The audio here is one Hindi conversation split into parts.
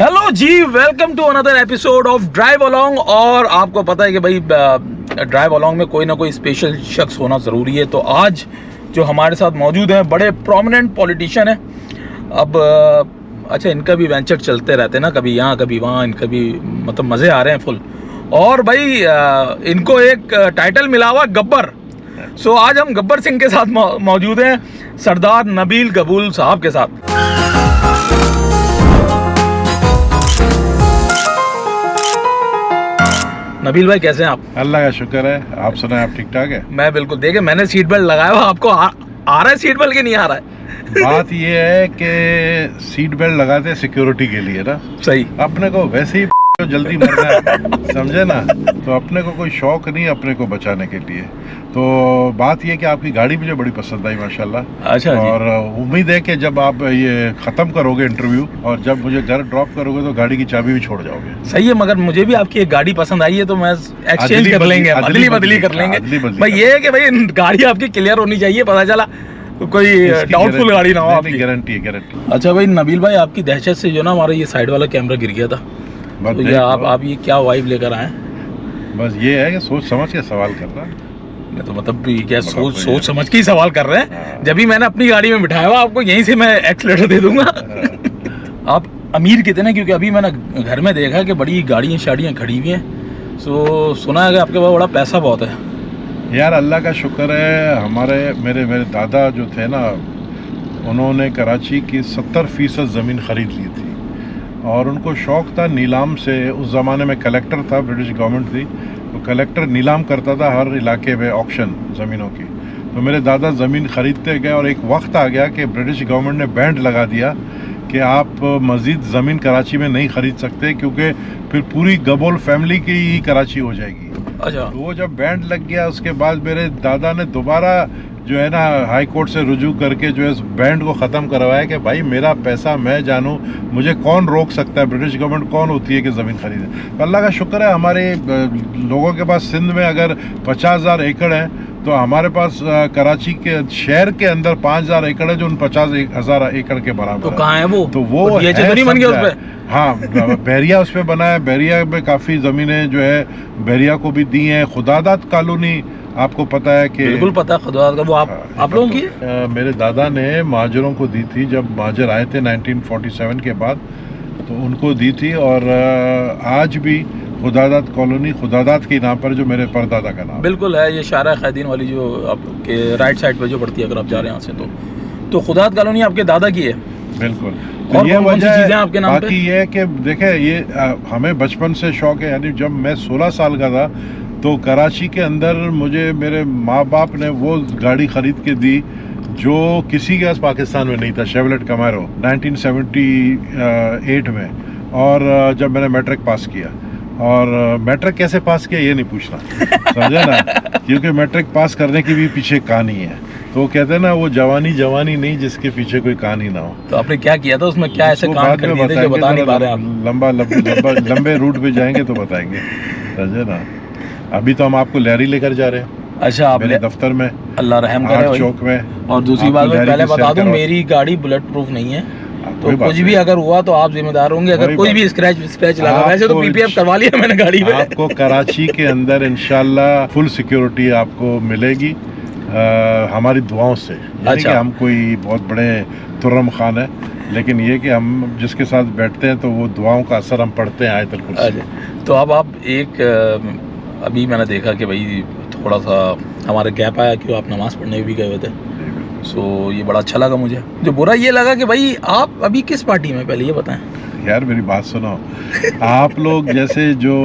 Hello ji, welcome to another episode of drive along. और आपको पता है कि भाई ड्राइव अलोंग में कोई ना कोई स्पेशल शख्स होना ज़रूरी है। तो आज जो हमारे साथ मौजूद हैं बड़े प्रोमिनेंट पॉलिटिशियन हैं। अब अच्छा, इनका भी वेंचर चलते रहते हैं ना, कभी यहाँ कभी वहाँ, इनका भी मतलब मज़े आ रहे हैं फुल। और भाई इनको एक टाइटल मिला हुआ गब्बर। सो आज हम गब्बर सिंह के साथ मौजूद हैं, सरदार नबील कबूल साहब के साथ। नबील भाई कैसे हैं आप? अल्लाह का शुक्र है, आप सुनाए, आप ठीक ठाक है? मैं बिल्कुल, देखे मैंने सीट बेल्ट लगाया हुआ, आपको आ रहा है सीट बेल्ट के नहीं आ रहा है? बात ये है कि सीट बेल्ट लगाते हैं सिक्योरिटी के लिए ना। सही। अपने को वैसे ही जल्दी मरना है, समझे ना, तो अपने को कोई शौक नहीं अपने को बचाने के लिए। तो बात ये कि आपकी गाड़ी मुझे बड़ी पसंद आई माशाल्लाह। अच्छा जी। और उम्मीद है कि जब आप ये खत्म करोगे इंटरव्यू और जब मुझे घर ड्रॉप करोगे तो गाड़ी की चाबी भी छोड़ जाओगे। सही है, मगर मुझे भी आपकी एक गाड़ी पसंद आई है तो मैं एक्सचेंज कर लेंगे, अदली बदली कर लेंगे। भाई ये है कि भाई गाड़ी आपकी क्लियर होनी चाहिए, पता चला कोई डाउटफुल गाड़ी ना हो आपकी। गारंटी है, गारंटी। अच्छा भाई नबील भाई, आपकी दहशत से जो ना हमारा ये साइड वाला कैमरा गिर गया था, तो ये आप ये क्या वाइब लेकर आए? बस ये है कि सोच समझ के सवाल करना। मैं तो मतलब क्या सोच समझ के ही सवाल कर रहे हैं। जब भी मैंने अपनी गाड़ी में बिठाया हुआ, आपको यहीं से मैं एक्सीलेटर दे दूंगा। आप अमीर कितने, क्योंकि अभी मैंने घर में देखा कि बड़ी गाड़ियाँ शाड़ियाँ खड़ी हुई हैं। सो सुना है कि आपके पास बड़ा पैसा बहुत है। यार अल्लाह का शुक्र है, मेरे दादा जो थे ना, उन्होंने कराची की 70% ज़मीन ख़रीद ली थी और उनको शौक़ था नीलाम से। उस ज़माने में कलेक्टर था, ब्रिटिश गवर्नमेंट थी, तो कलेक्टर नीलाम करता था हर इलाके में ऑक्शन ज़मीनों की। तो मेरे दादा ज़मीन ख़रीदते गए और एक वक्त आ गया कि ब्रिटिश गवर्नमेंट ने बैंड लगा दिया कि आप मज़ीद ज़मीन कराची में नहीं ख़रीद सकते, क्योंकि फिर पूरी गबोल फैमिली की ही कराची हो जाएगी। अच्छा। तो वो जब बैंड लग गया, उसके बाद मेरे दादा ने दोबारा जो है ना हाई कोर्ट से रुजू करके जो है बैंड को ख़त्म करवाया कि भाई मेरा पैसा मैं जानूँ, मुझे कौन रोक सकता है, ब्रिटिश गवर्नमेंट कौन होती है कि ज़मीन खरीदे। तो अल्लाह का शुक्र है, हमारे लोगों के पास सिंध में अगर 50,000 एकड़ है, तो हमारे पास कराची के शहर के अंदर 5,000 एकड़ है, जो उन 50,000 एकड़ के बराबर। तो कहाँ है वो? तो वो ये नहीं बन गया उस पे? हाँ, बहरिया उस पर बना है। बहरिया में काफ़ी ज़मीनें जो है बहरिया को भी दी हैं। खुदादात कॉलोनी आपको पता है कि? बिल्कुल पता है खुदादात का। वो आप लोगों की? मेरे दादा ने महाजरों को दी थी, जब महाजर आए थे 1947 के बाद, तो उनको दी थी। और आज भी खुदादात कॉलोनी खुदादात के नाम पर, जो मेरे परदादा का नाम बिल्कुल है, ये शारा खैदीन वाली जो आपके राइट साइड पे जो पड़ती है, अगर आप जा रहे हैं यहाँ से तो खुदादात कॉलोनी आपके दादा की है। बिल्कुल। और ये वजह है आपके नाम पे? बाकी ये है कि देखे, ये हमें बचपन से शौक है। यानी जब मैं 16 साल का था तो कराची के अंदर मुझे मेरे माँ बाप ने वो गाड़ी ख़रीद के दी जो किसी के पास पाकिस्तान में नहीं था, शेवलेट कमारो 1978 में। और जब मैंने मैट्रिक पास किया, और मैट्रिक कैसे पास किया ये नहीं पूछना, समझे ना, क्योंकि मैट्रिक पास करने की भी पीछे कहानी है। तो कहते हैं ना, वो जवानी नहीं जिसके पीछे कोई कहानी ना हो। तो आपने क्या किया था उसमें, क्या ऐसे काम कर दिए थे जो बता नहीं पा रहे आप? लंबे रूट पे जाएंगे तो बताएंगे, समझे ना। अभी तो हम आपको लहरी लेकर जा रहे हैं। अच्छा, आप मेरे दफ्तर में, अल्लाह रहम करे, चौक में। और दूसरी बात पहले बता दूं, मेरी गाड़ी बुलेट प्रूफ नहीं है, तो कुछ भी अगर हुआ तो आप जिम्मेदार होंगे। अगर कोई भी स्क्रैच लगा, वैसे तो पीपीएफ करवा लिया मैंने गाड़ी में। आपको कराची के अंदर इंशाल्लाह फुल सिक्योरिटी आपको मिलेगी, हमारी दुआओं से। अच्छा। हम कोई बहुत बड़े तुर्रम खान है, लेकिन ये कि हम जिसके साथ बैठते हैं तो वो दुआओं का असर हम पढ़ते हैं आयतुल कुर्सी। तो अब आप अभी मैंने देखा कि भाई थोड़ा सा हमारा गैप आया, क्यों आप नमाज़ पढ़ने भी गए हुए थे। सो ये बड़ा अच्छा लगा मुझे। जो बुरा ये लगा कि भाई आप अभी किस पार्टी में, पहले ये बताएं। यार मेरी बात सुनो, आप लोग जैसे जो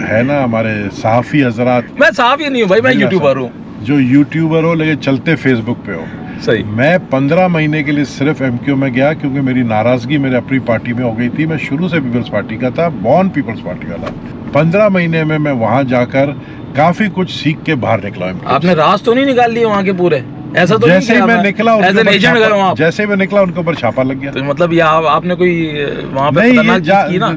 है ना हमारे सहाफ़ी हजरात। मैं सहाफ़ी नहीं हूँ भाई, मैं यूट्यूबर हूँ। जो यूट्यूबर हो लेकिन चलते फेसबुक पे हो। सही। मैं 15 महीने के लिए सिर्फ MQ में गया, क्योंकि मेरी नाराज़गी मेरे अपनी पार्टी में हो गई थी। मैं शुरू से पीपल्स पार्टी का था, बॉर्न पीपल्स पार्टी का था। 15 महीने में मैं वहाँ जाकर काफ़ी कुछ सीख के बाहर निकला। आपने राज तो नहीं निकाल लिए वहाँ के पूरे? ऐसा तो जैसे मैं निकला जैसे मैं निकला उनके ऊपर छापा लग गया। तो मतलब ये आपने कोई वहाँ पे नहीं,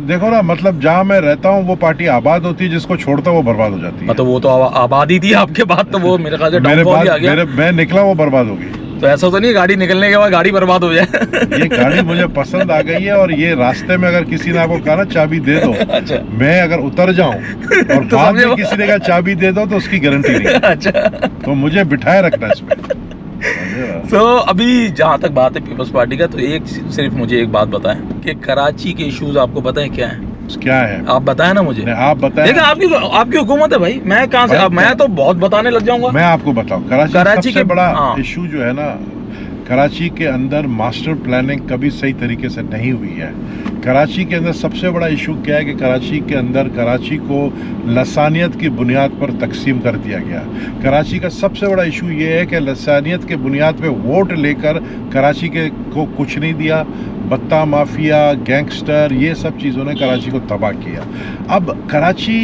देखो ना, मतलब जहाँ मैं रहता हूँ वो पार्टी आबाद होती है, जिसको छोड़ता वो बर्बाद हो जाती है। मतलब वो तो आबादी थी आपके बाद, तो वो मेरे ख्याल से डाउनफॉल ही आ गया। मैं निकला वो बर्बाद हो गई। तो ऐसा तो नहीं गाड़ी निकलने के बाद गाड़ी बर्बाद हो जाए? ये गाड़ी मुझे पसंद आ गई है और ये रास्ते में अगर किसी ने आपको कहा ना चाबी दे दो, अच्छा, मैं अगर उतर जाऊं और तो बाद समझो। में किसी ने कहा चाबी दे दो तो उसकी गारंटी नहीं। अच्छा, तो मुझे बिठाए रखना इसमें। तो अभी जहाँ तक बात है पीपल्स पार्टी का, तो एक सिर्फ मुझे एक बात बताएं कि कराची के इश्यूज आपको पता है क्या है? क्या है? आप बताएं ना मुझे। नहीं, आप बताएं। देखिए आपकी हुकूमत है भाई, मैं कहाँ से, भाई, अब मैं तो बहुत बताने लग जाऊंगा। मैं आपको बताऊं, कराची कराची सबसे के- बड़ा हाँ। इशू जो है ना, कराची के अंदर मास्टर प्लानिंग कभी सही तरीके से नहीं हुई है। कराची के अंदर सबसे बड़ा इशू क्या है कि कराची के अंदर कराची को लसानियत की बुनियाद पर तकसीम कर दिया गया। कराची का सबसे बड़ा इशू ये है कि लसानियत के बुनियाद पे वोट लेकर कराची के को कुछ नहीं दिया। बत्ता माफिया, गैंगस्टर, ये सब चीज़ों ने कराची को तबाह किया। अब कराची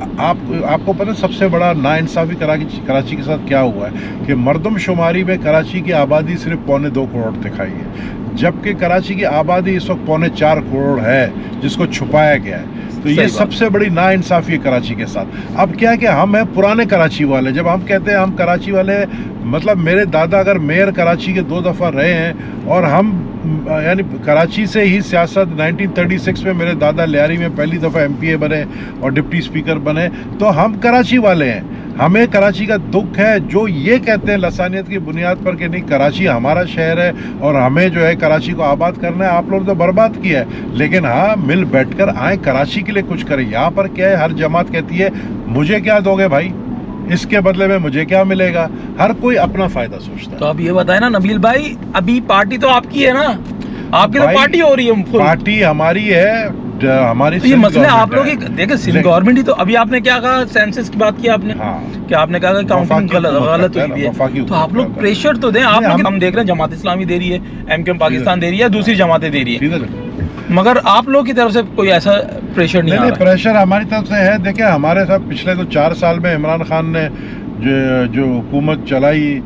आपको पता है सबसे बड़ा नाइंसाफ़ी कराची के साथ क्या हुआ है कि मर्दमशुमारी में कराची की आबादी सिर्फ 2.25 करोड़ दिखाई है, जबकि कराची की आबादी इस वक्त 4.25 करोड़ है, जिसको छुपाया गया है। तो ये सबसे बड़ी नाइंसाफ़ी है कराची के साथ। अब क्या है कि हम हैं पुराने कराची वाले। जब हम कहते हैं हम कराची वाले, मतलब मेरे दादा अगर मेयर कराची के 2 दफ़ा रहे हैं और हम यानी कराची से ही सियासत 1936 में मेरे दादा लियारी में पहली दफ़ा MPA बने और डिप्टी स्पीकर बने, तो हम कराची वाले हैं। हमें कराची का दुख है जो ये कहते हैं लसानियत की बुनियाद पर कि नहीं कराची हमारा शहर है और हमें जो है कराची को आबाद करना है। आप लोगों ने तो बर्बाद किया है, लेकिन हाँ मिल बैठकर आए कराची के लिए कुछ करें। यहाँ पर क्या है, हर जमात कहती है मुझे क्या दोगे भाई, इसके बदले में मुझे क्या मिलेगा। हर कोई अपना फायदा सोचता है। तो आप ये बताए ना नबील भाई, अभी पार्टी तो आपकी है ना, आपकी तो भाई, पार्टी हो रही है full। पार्टी हमारी है, हमारी तो ये सिंध मसले आप लोग गवर्नमेंट है। देखिए, सिंध गवर्नमेंट ही तो, अभी आपने क्या कहा, सेंसस की बात की आपने, हाँ, क्या आपने कहा कि काउंटिंग वफाकी गलत हुकूमत हुई करता है है, ना, तो आप लोग वफाकी प्रेशर तो दें। आप नहीं, हम देख रहे हैं जमात इस्लामी दे रही है, MKM पाकिस्तान दे रही है, दूसरी जमातें दे रही है, सीधा मगर आप लोग की तरफ से कोई ऐसा प्रेशर नहीं आ नहीं, रहा है? प्रेशर हमारी तरफ से है। देखिए हमारे साथ पिछले तो 4 साल में इमरान खान ने जो हुकूमत चलाई,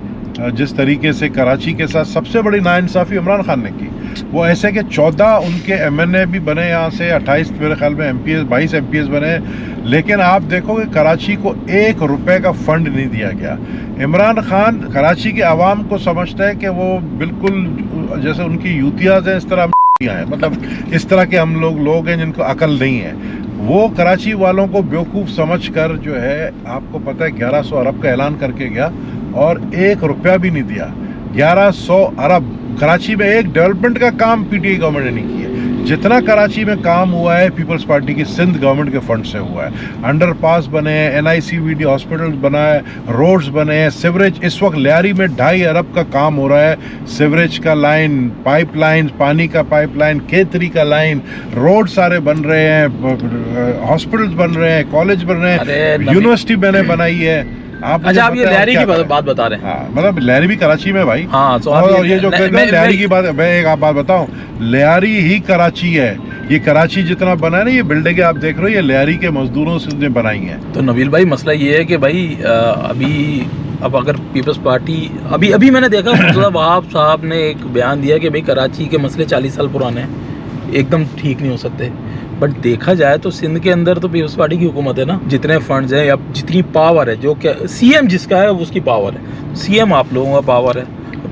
जिस तरीके से कराची के साथ सबसे बड़ी नाइंसाफ़ी इमरान खान ने की, वो ऐसे कि 14 उनके MNA भी बने यहाँ से, 28 मेरे ख्याल में MPS, 22 MPS बने, लेकिन आप देखोगे कराची को 1 रुपए का फंड नहीं दिया गया। इमरान खान कराची के आवाम को समझता है कि वो बिल्कुल जैसे उनकी यूतियाज़ हैं, इस तरह हैं, मतलब इस तरह के हम लोग हैं जिनको अकल नहीं है। वो कराची वालों को बेवकूफ़ समझकर जो है, आपको पता है 1100 अरब का ऐलान करके गया और 1 रुपया भी नहीं दिया। 1100 अरब कराची में एक डेवलपमेंट का काम PTI गवर्नमेंट ने नहीं किया। जितना कराची में काम हुआ है पीपल्स पार्टी की सिंध गवर्नमेंट के फंड से हुआ है। अंडरपास बने हैं, NICVD हॉस्पिटल बना है, रोड्स बने हैं, सिवरेज इस वक्त लियारी में 2.5 अरब का काम हो रहा है। सिवरेज का लाइन, पाइपलाइन, पानी का पाइपलाइन, K3 का लाइन, रोड सारे बन रहे हैं, हॉस्पिटल्स बन रहे हैं, कॉलेज बन रहे हैं, यूनिवर्सिटी मैंने बनाई है। अच्छा, आप ये लियारी की बात बता रहे हैं? हाँ, मतलब लियारी भी कराची में भाई। हाँ, तो और ये जो कहते हैं लियारी की बात, मैं एक आप बात बताऊं, लियारी ही कराची है। ये कराची जितना बना है ना, ये बिल्डिंगें आप देख रहे हो, ये लियारी के मजदूरों से बनाई हैं। तो नबील भाई मसला ये है कि भाई अभी अब अगर पीपल्स पार्टी अभी मैंने देखा मुर्तज़ा वहाब साहब ने एक बयान दिया कि भाई कराची के मसले 40 साल पुराने हैं, एकदम ठीक नहीं हो सकते। बट देखा जाए तो सिंध के अंदर तो पीपल्स पार्टी की हुकूमत है ना, जितने फंड्स हैं या जितनी पावर है, जो क्या CM जिसका है उसकी पावर है, CM आप लोगों का पावर है,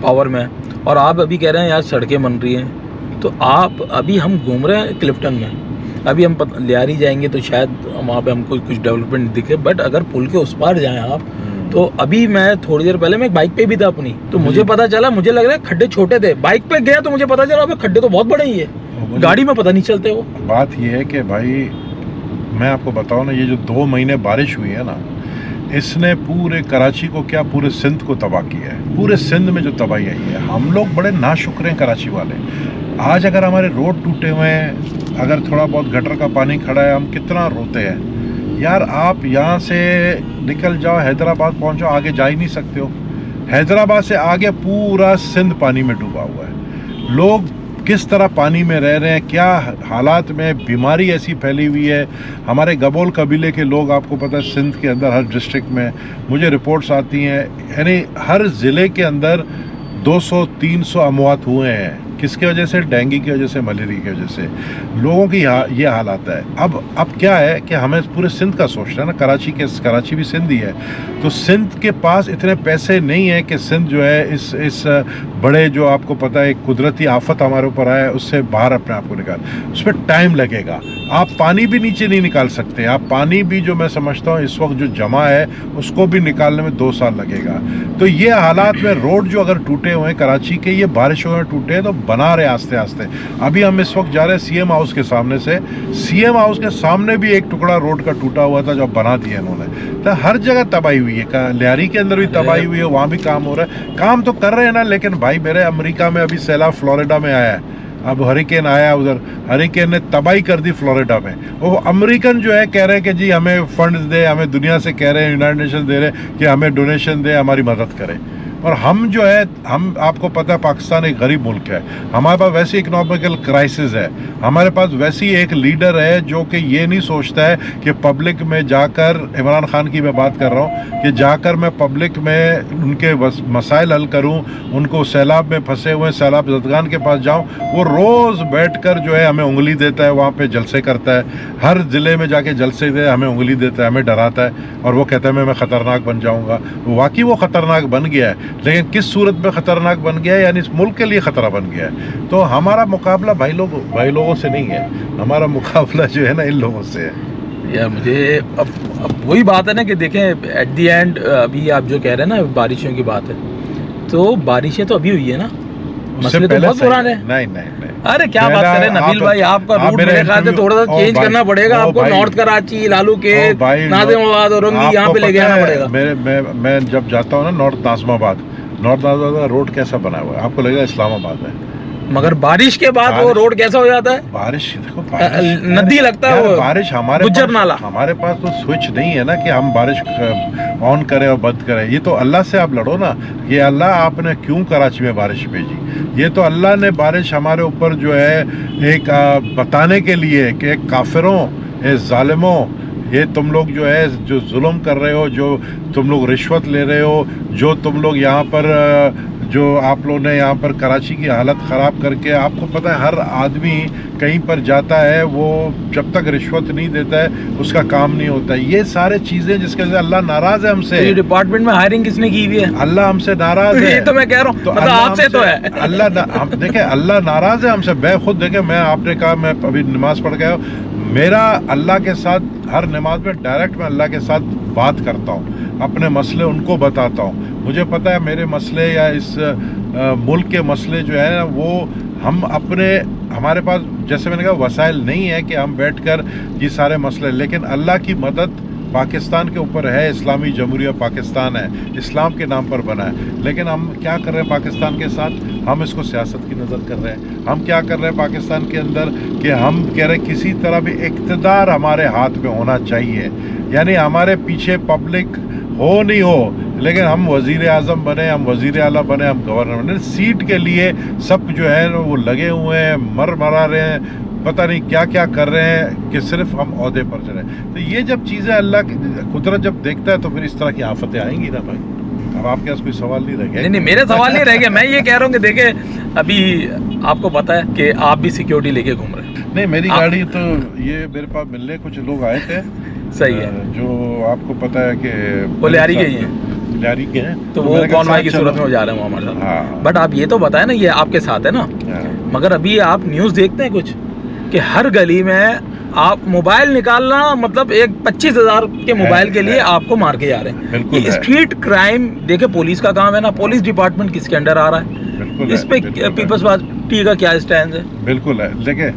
पावर में है। और आप अभी कह रहे हैं यार सड़कें बन रही हैं, तो आप अभी हम घूम रहे हैं क्लिफ्टन में, अभी हम लियारी जाएंगे तो शायद वहाँ पे हमको कुछ डेवलपमेंट दिखे, बट अगर पुल के उस पार जाएँ आप, तो अभी मैं थोड़ी देर पहले मैं एक बाइक पे भी था अपनी, तो मुझे पता चला, मुझे लग रहा है खड्डे छोटे थे, बाइक पे गया तो मुझे पता चला अबे खड्डे तो बहुत बड़े ही है, गाड़ी में पता नहीं चलते वो। बात ये है कि भाई मैं आपको बताऊं ना, ये जो 2 महीने बारिश हुई है ना, इसने पूरे कराची को क्या, पूरे सिंध को तबाह किया है। पूरे सिंध में जो तबाही आई है, हम लोग बड़े नाशुक्र हैं कराची वाले। आज अगर हमारे रोड टूटे हुए हैं, अगर थोड़ा बहुत गटर का पानी खड़ा है, हम कितना रोते हैं यार। आप यहाँ से निकल जाओ, हैदराबाद पहुँचो, आगे जा ही नहीं सकते हो। हैदराबाद से आगे पूरा सिंध पानी में डूबा हुआ है। लोग किस तरह पानी में रह रहे हैं, क्या हालात में, बीमारी ऐसी फैली हुई है। हमारे गबोल कबीले के लोग, आपको पता है सिंध के अंदर हर डिस्ट्रिक्ट में मुझे रिपोर्ट्स आती हैं, यानी हर ज़िले के अंदर 200-300 अमवात हुए हैं। किसके वजह से? डेंगू की वजह से, मलेरिया की वजह से लोगों की ये हालात है। अब क्या है कि हमें पूरे सिंध का सोचना है ना, कराची भी सिंध ही है, तो सिंध के पास इतने पैसे नहीं है कि सिंध जो है इस बड़े, जो आपको पता है कुदरती आफत हमारे ऊपर आया है, उससे बाहर अपने आप को निकाल, उस पर टाइम लगेगा। आप पानी भी नीचे नहीं निकाल सकते, आप पानी भी, जो मैं समझता हूँ इस वक्त जो जमा है उसको भी निकालने में 2 साल लगेगा। तो ये हालात में रोड जो अगर टूटे हुए हैं कराची के, ये बारिशों में टूटे हैं, तो बना रहे आस्ते आस्ते। अभी हम इस वक्त जा रहे हैं सीएम हाउस के सामने से, सीएम हाउस के सामने भी एक टुकड़ा रोड का टूटा हुआ था जो बना दिया इन्होंने। तो हर जगह तबाही हुई है, लियारी के अंदर भी तबाही हुई है, वहाँ भी काम हो रहा है। काम तो कर रहे हैं ना, लेकिन भाई मेरे अमेरिका में अभी सैलाब फ्लोरिडा में आया है, अब हरिकेन आया, उधर हरिकेन ने तबाही कर दी फ्लोरिडा में। वो अमेरिकन जो है कह रहे हैं कि जी हमें फंड्स दे, हमें दुनिया से कह रहे हैं, यूनाइटेड नेशन दे रहे हैं कि हमें डोनेशन दे, हमारी मदद करें। और हम जो है, हम आपको पता है पाकिस्तान एक गरीब मुल्क है, हमारे पास वैसी इकोनॉमिकल क्राइसिस है, हमारे पास वैसी एक लीडर है जो कि ये नहीं सोचता है कि पब्लिक में जाकर, इमरान खान की मैं बात कर रहा हूँ, कि जाकर मैं पब्लिक में उनके मसाइल हल करूँ, उनको सैलाब में फंसे हुए सैलाब ज़दगान के पास जाऊँ। वो रोज़ बैठकर जो है हमें उंगली देता है, वहाँ पे जलसे करता है, हर ज़िले में जाके जलसे दे, हमें उंगली देता है, हमें डराता है, और वो कहता है मैं ख़तरनाक बन जाऊँगा। वाकई वो ख़तरनाक बन गया है, लेकिन किस सूरत में ख़तरनाक बन गया है, यानी इस मुल्क के लिए ख़तरा बन गया है। तो हमारा मुकाबला भाई लोगों से नहीं है, हमारा मुकाबला जो है ना इन लोगों से है। यार मुझे अब वही बात है ना कि देखें एट दी एंड, अभी आप जो कह रहे हैं ना बारिशों की बात है, तो बारिशें तो अभी हुई है ना, मसले तो बहुत पुराने हैं। नहीं अरे क्या बात करें नबील भाई, आपका रूट मेरे ख्याल से थोड़ा सा चेंज करना पड़ेगा आपको, नॉर्थ कराची, लालू के, नाजिमाबाद, औरंगी, यहाँ पे लेके आना पड़ेगा। मैं जब जाता हूँ ना नॉर्थ नाजिमाबाद का रोड कैसा बना हुआ है, आपको लगेगा इस्लामाबाद है, मगर बारिश के बाद वो रोड कैसा हो जाता है? बारिश देखो, नदी लगता है वो, बारिश हमारे पास तो स्विच नहीं है ना कि हम बारिश ऑन करें और बंद करें। ये तो अल्लाह से आप लड़ो ना, ये अल्लाह आपने क्यों कराची में बारिश भेजी, ये तो अल्लाह ने बारिश हमारे ऊपर जो है एक बताने के लिए कि एक काफिरों, ये जालिमों, ये तुम लोग जो है जो जुल्म कर रहे हो, जो तुम लोग रिश्वत ले रहे हो, जो तुम लोग यहाँ पर, जो आप लोगों ने यहाँ पर कराची की हालत ख़राब करके, आपको पता है हर आदमी कहीं पर जाता है, वो जब तक रिश्वत नहीं देता है उसका काम नहीं होता है। ये सारे चीज़ें जिसके वजह से अल्लाह नाराज़ है हमसे। तो ये डिपार्टमेंट में हायरिंग किसने की हुई है? अल्लाह हमसे नाराज़ है। ये तो मैं कह रहा हूँ, तो मतलब आपसे तो है अल्लाह, देखे अल्लाह नाराज़ है हमसे। मैं खुद देखे, मैं आपने कहा मैं अभी नमाज़ पढ़ गया, मेरा अल्लाह के साथ हर नमाज में डायरेक्ट मैं अल्लाह के साथ बात करता हूँ, अपने मसले उनको बताता हूँ। मुझे पता है मेरे मसले या इस मुल्क के मसले जो है ना, वो हम हमारे पास, जैसे मैंने कहा, वसाइल नहीं है कि हम बैठकर ये सारे मसले, लेकिन अल्लाह की मदद पाकिस्तान के ऊपर है। इस्लामी जमहूरिया पाकिस्तान है, इस्लाम के नाम पर बना है, लेकिन हम क्या कर रहे हैं पाकिस्तान के साथ? हम इसको सियासत की नज़र कर रहे हैं। हम क्या कर रहे हैं पाकिस्तान के अंदर कि हम कह रहे हैं किसी तरह भी इक़्तिदार हमारे हाथ में होना चाहिए, यानी हमारे पीछे पब्लिक हो नहीं हो, लेकिन हम वज़ीर आज़म बने, हम वज़ीर आला बने, हम गवर्नर बने, सीट के लिए सब जो है वो लगे हुए हैं, मरा रहे हैं, पता नहीं क्या क्या कर रहे हैं कि सिर्फ हम ओहदे पर चले। तो ये जब चीज़ें अल्लाह की कुदरत जब देखता है तो फिर इस तरह की आफतें आएंगी ना भाई। अब आपके पास कोई सवाल नहीं रह गया? नहीं, मेरे सवाल नहीं रह गया। मैं ये कह रहा हूँ कि देखे, अभी आपको पता है कि आप भी सिक्योरिटी लेके घूम रहे हैं। नहीं, मेरी गाड़ी तो ये मेरे पास मिलने कुछ लोग आए थे, सही है, जो आपको पता है कि वो लियारी के ही हैं, लियारी के हैं, तो वो कॉन्वॉय की सूरत में हो जा रहे हैं वो हमारे साथ। हाँ। बट आप ये तो बताएं ना, ये आपके साथ है ना, मगर अभी आप न्यूज़ देखते हैं कुछ कि हर गली में आप मोबाइल निकालना, मतलब एक 25,000 के मोबाइल के लिए आपको मार के जा रहे हैं। ये स्ट्रीट क्राइम देखे, पुलिस का काम है ना, पुलिस डिपार्टमेंट किसके अंडर आ रहा है? इस पे पीपल्स पार्टी का क्या स्टैंड है? बिल्कुल है। देखिए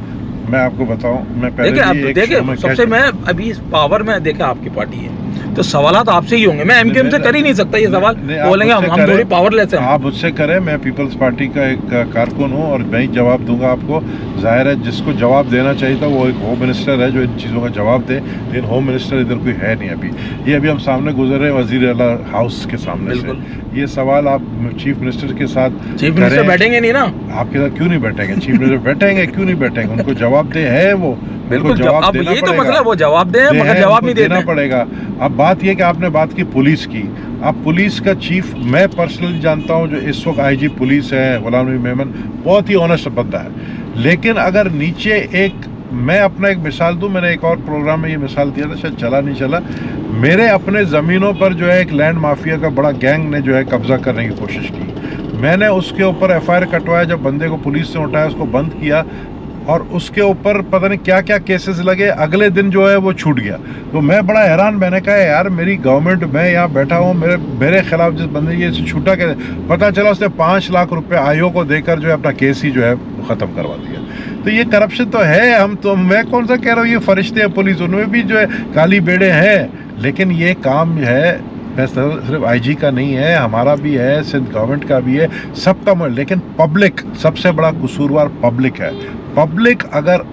मैं आपको बताऊं, मैं पहले देखे सबसे, मैं अभी इस पावर में देखे आपकी पार्टी है, तो सवालात आपसे ही होंगे। मैं एमकेएम से कर ही नहीं सकता ये सवाल, बोलेंगे हम थोड़ी पावरलेस हैं। आप मुझसे करें, मैं पीपल्स पार्टी का एक कारकुन हूँ और मैं ही जवाब दूंगा आपको। जाहिर है जिसको जवाब देना चाहिए था वो एक होम मिनिस्टर है जो इन चीज़ों का जवाब दे, लेकिन होम मिनिस्टर इधर कोई है नहीं अभी। ये अभी हम सामने गुजर रहे हैं वज़ीर आला हाउस के सामने से। ये सवाल आप चीफ मिनिस्टर के साथ, चीफ मिनिस्टर बैठेंगे नहीं ना? आपके साथ क्यों नहीं बैठेंगे? चीफ मिनिस्टर बैठेंगे, क्यों नहीं बैठेंगे? उनको जवाब दे है, वो बिल्कुल जवाब अब देना यही तो पड़ेगा। मतलब वो जवाब दे मगर है, जवाब उनको नहीं देना देते। पड़ेगा। अब बात ये कि आपने बात की पुलिस की, अब पुलिस का चीफ मैं पर्सनली जानता हूँ, जो इस वक्त आईजी पुलिस है गुलाम नबी मेमन, बहुत ही ऑनेस्ट बंदा है। लेकिन अगर नीचे एक, मैं अपना एक मिसाल दूं, मैंने एक और प्रोग्राम में ये मिसाल दिया था, शायद चला नहीं चला। मेरे अपने ज़मीनों पर जो है एक लैंड माफिया का बड़ा गैंग ने जो है कब्जा करने की कोशिश की। मैंने उसके ऊपर FIR कटवाया, जब बंदे को पुलिस से उठाया, उसको बंद किया और उसके ऊपर पता नहीं क्या क्या केसेस लगे। अगले दिन जो है वो छूट गया। तो मैं बड़ा हैरान, मैंने कहा यार मेरी गवर्नमेंट, मैं यहाँ बैठा हूँ, मेरे खिलाफ जिस बंदे ये छूटा के, पता चला उसने 5 लाख रुपए आयोग को देकर जो है अपना केस ही जो है ख़त्म करवा दिया। तो ये करप्शन तो है। हम तो, मैं कौन सा कह रहा हूँ ये फरिश्ते हैं पुलिस, उनमें भी जो है काली बेड़े हैं। लेकिन ये काम है सिर्फ IG का नहीं है, हमारा भी है, सिंध गवर्नमेंट का भी है, सबका। लेकिन पब्लिक, सबसे बड़ा कसूरवार पब्लिक है। पब्लिक अगर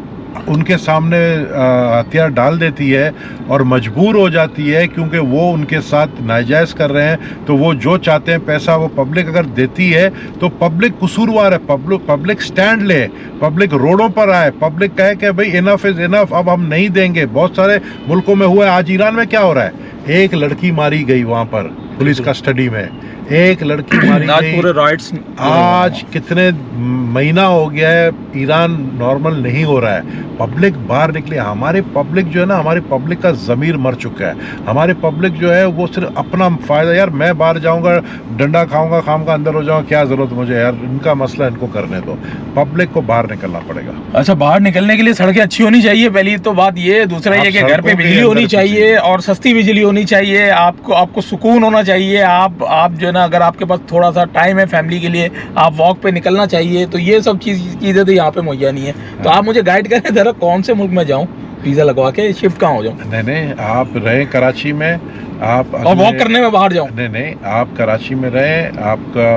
उनके सामने हथियार डाल देती है और मजबूर हो जाती है, क्योंकि वो उनके साथ नाजायज़ कर रहे हैं, तो वो जो चाहते हैं पैसा वो पब्लिक अगर देती है, तो पब्लिक कसूरवार है। पब्लिक स्टैंड ले, पब्लिक रोडों पर आए, पब्लिक कहे कि भाई इनफ इज़ इनफ, अब हम नहीं देंगे। बहुत सारे मुल्कों में हुआ है। आज ईरान में क्या हो रहा है, एक लड़की मारी गई वहाँ पर पुलिस कस्टडी में, एक लड़की मारी आज गई। पूरे राइट्स, आज कितने महीना हो गया है, ईरान नॉर्मल नहीं हो रहा है। पब्लिक बाहर निकली। हमारे पब्लिक जो है ना, हमारी पब्लिक का ज़मीर मर चुका है। हमारी पब्लिक जो है वो सिर्फ अपना फ़ायदा, यार मैं बाहर जाऊंगा, डंडा खाऊंगा, खाम का अंदर हो जाऊंगा, क्या ज़रूरत मुझे यार, इनका मसला इनको करने दो। पब्लिक को बाहर निकलना पड़ेगा। अच्छा, बाहर निकलने के लिए सड़कें अच्छी होनी चाहिए, पहली तो बात ये। दूसरा ये कि घर पे बिजली होनी चाहिए और सस्ती बिजली होनी चाहिए। आपको सुकून होना चाहिए। आप जो है ना, अगर आपके पास थोड़ा सा टाइम है फैमिली के लिए, आप वॉक पे निकलना चाहिए। तो ये सब चीज़ें तो यहाँ पे मुहैया नहीं है। तो आप मुझे गाइड करें जरा, कौन से मुल्क में जाऊँ वीज़ा लगवा के, शिफ्ट कहाँ हो जाऊँ? नहीं, आप रहे कराची में, आप और वॉक करने में बाहर जाऊँ? नहीं, आप कराची में रहे, आपका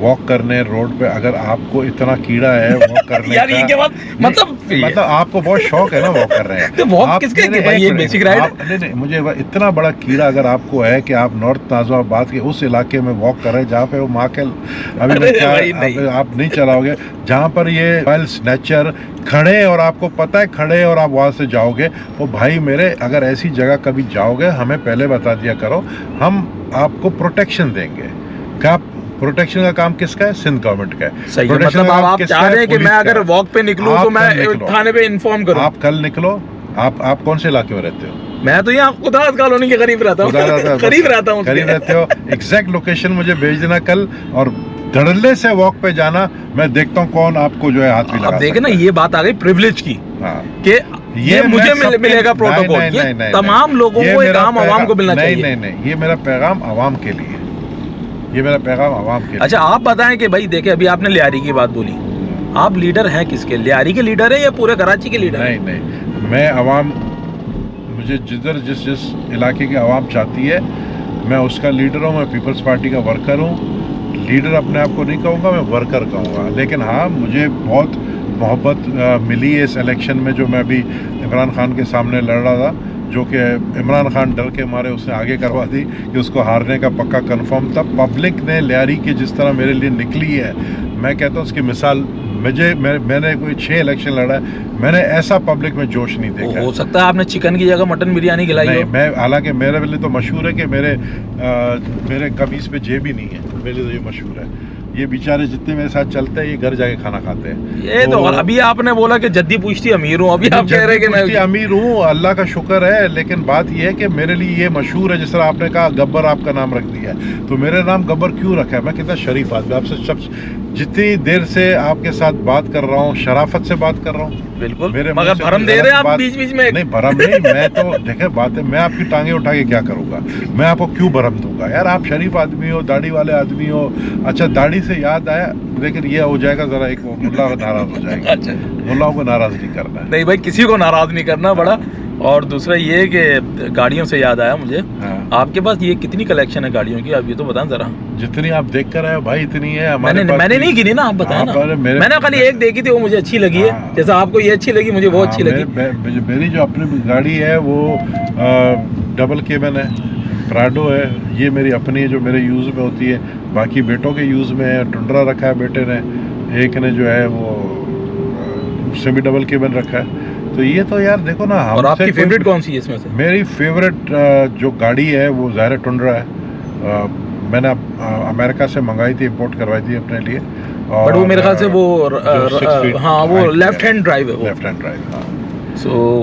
वॉक करने रोड पे, अगर आपको इतना कीड़ा है वॉक करने यार का, ये क्या बात, मतलब आपको बहुत शौक है ना वॉक कर रहे हैं। तो वॉक किसके लिए भाई, ये बेसिक राइट? नहीं, मुझे इतना बड़ा कीड़ा अगर आपको है कि आप नॉर्थ नाज़िमाबाद के उस इलाके में वॉक कर रहे हैं जहाँ पे वो माकेल, अभी आप नहीं चलाओगे, जहाँ पर ये वाइल्ड स्नैचर खड़े, और आपको पता है खड़े, और आप वहाँ से जाओगे, तो भाई मेरे, अगर ऐसी जगह कभी जाओगे हमें पहले बता दिया करो, हम आपको प्रोटेक्शन देंगे। क्या प्रोटेक्शन का काम किसका है? सिंध गवर्नमेंट का है। सही है, मतलब आप चाह रहे हैं कि मैं अगर वॉक पे निकलूं तो मैं थाने पे इन्फॉर्म करूं? आप कल निकलो। आप कौन से इलाके में रहते हो? मैं तो यहाँ खुदावंद कॉलोनी के करीब रहता हूँ। करीब रहता हूँ। करीब रहते हो, एग्जैक्ट लोकेशन मुझे भेज देना कल, और धड़ल्ले से वॉक पे जाना। मैं देखता हूँ कौन आपको जो है हाथ भी लगा। देखे ना, ये बात आ गई प्रिविलेज की, कि ये मुझे मिलेगा प्रोटोकॉल। ये तमाम लोगों को, एक आम आवाम को मिलना चाहिए। नहीं, ये मेरा पैगाम आवाम के लिए, ये मेरा पैगाम आवाम के लिए। अच्छा, आप बताएं कि भाई देखे, अभी आपने लियारी की बात बोली, आप लीडर हैं किसके? लियारी के लीडर है या पूरे कराची के लीडर? नहीं, मैं आवाम, मुझे जिस इलाके की आवाम चाहती है मैं उसका लीडर हूँ। मैं पीपल्स पार्टी का वर्कर हूँ। लीडर अपने आप को नहीं कहूँगा, मैं वर्कर कहूँगा। लेकिन हाँ, मुझे बहुत मोहब्बत मिली है इस इलेक्शन में, जो मैं अभी इमरान खान के सामने लड़ रहा था, जो कि इमरान खान डर के मारे उसने आगे करवा दी कि उसको हारने का पक्का कंफर्म था। पब्लिक ने लियारी की जिस तरह मेरे लिए निकली है, मैं कहता हूँ उसकी मिसाल मैंने कोई 6 इलेक्शन लड़ा है, मैंने ऐसा पब्लिक में जोश नहीं देखा। हो सकता है आपने चिकन की जगह मटन बिरयानी खिलाई हो। मैं, हालांकि मेरे लिए तो मशहूर है कि मेरे कमीज पे जेब ही नहीं है, मेरे लिए तो ये मशहूर है। ये बेचारे जितने मेरे साथ चलते हैं, ये घर जाके खाना खाते हैं। ये तो अभी आपने बोला कि जद्दी पूछती अमीर हूँ, अभी आप कह रहे हैं कि मैं अमीर हूँ, अल्लाह का शुक्र है। लेकिन बात ये है कि मेरे लिए ये मशहूर है। जिस तरह आपने कहा गब्बर आपका नाम रख दिया है, तो मेरा नाम गब्बर क्यों रखा है? मैं कितना शरीफ आदमी, आपसे सब जितनी देर से आपके साथ बात कर रहा हूँ, शराफत से बात कर रहा हूँ। बिल्कुल, मगर भरम दे रहे हैं आप बीच बीच में। नहीं, भरम नहीं, मैं तो देखे बात है, मैं आपकी टांगे उठा के क्या करूँगा? मैं आपको क्यों भरम दूंगा यार? आप शरीफ आदमी हो, दाढ़ी वाले आदमी हो। अच्छा, दाढ़ी से याद आया, लेकिन ये हो जाएगा जरा, एक मुल्ला नाराज हो जाएगा। अच्छा, मुल्लाओं को नाराज नहीं करना है। नहीं भाई, किसी को नाराज नहीं करना बड़ा। और दूसरा ये कि गाड़ियों से याद आया मुझे, आपके पास ये कितनी कलेक्शन है गाड़ियों की? आप ये तो बताएं जरा। जितनी आप देख कर आए भाई, इतनी है हमारे पास। मैंने नहीं गिनी ना, आप बताएं ना। मैंने खाली एक देखी थी, वो मुझे अच्छी लगी है। जैसा आपको ये अच्छी लगी, मुझे वो अच्छी लगी। मेरी जो अपनी गाड़ी है वो डबल केबिन है, प्राडो है। ये मेरी अपनी है, जो मेरे यूज़ में होती है। बाकी बेटों के यूज़ में है। टुंड्रा रखा है बेटे ने, एक ने जो है वो सेमी डबल केबिन रखा है। तो ये तो यार देखो ना, और आपकी फेवरेट कौन सी है इसमें से? मेरी फेवरेट जो गाड़ी है वो ज़ाहिर टुंड्रा है। मैंने अमेरिका से मंगाई थी, इंपोर्ट करवाई थी अपने लिए। बट वो मेरे ख्याल से वो हाँ, वो लेफ्ट हैंड ड्राइव है वो। लेफ्ट हैंड ड्राइव, हाँ। तो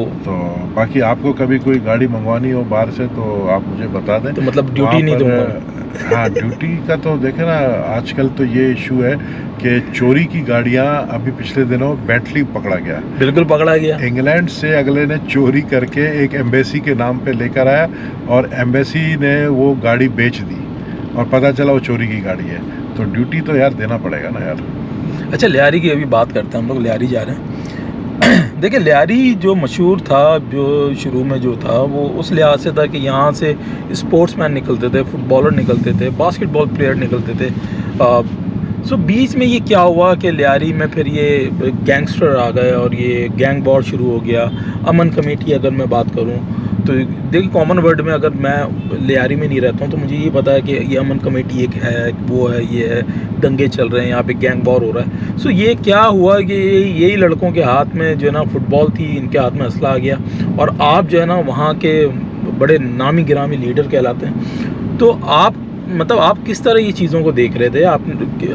बाकी आपको कभी कोई गाड़ी मंगवानी हो बाहर से तो आप मुझे बता दें। तो मतलब ड्यूटी नहीं दूंगा। हाँ, ड्यूटी का तो देखे ना, आजकल तो ये इशू है कि चोरी की गाड़ियाँ, अभी पिछले दिनों बेंटली पकड़ा गया। बिल्कुल पकड़ा गया। इंग्लैंड से अगले ने चोरी करके एक एम्बेसी के नाम पे लेकर आया और एम्बेसी ने वो गाड़ी बेच दी और पता चला वो चोरी की गाड़ी है। तो ड्यूटी तो यार देना पड़ेगा ना यार। अच्छा, लियारी की अभी बात करते हैं, हम लोग लियारी जा रहे हैं। देखिए, लियारी जो मशहूर था, जो शुरू में जो था, वो उस लिहाज से था कि यहाँ से स्पोर्ट्समैन निकलते थे, फुटबॉलर निकलते थे, बास्केटबॉल प्लेयर निकलते थे। सो बीच में ये क्या हुआ कि लियारी में फिर ये गैंगस्टर आ गए और ये गैंग वॉर शुरू हो गया। अमन कमेटी अगर मैं बात करूँ तो देखिए, कॉमन वर्ड में अगर मैं लियारी में नहीं रहता हूँ तो मुझे ये पता है कि ये अमन कमेटी एक है, वो है, ये है, दंगे चल रहे हैं, यहाँ पे गैंग वॉर हो रहा है। सो ये क्या हुआ कि यही लड़कों के हाथ में जो है ना फुटबॉल थी, इनके हाथ में असला आ गया और आप जो है ना वहाँ के बड़े नामी गिरामी लीडर कहलाते हैं। तो आप मतलब आप किस तरह ये चीज़ों को देख रहे थे? आप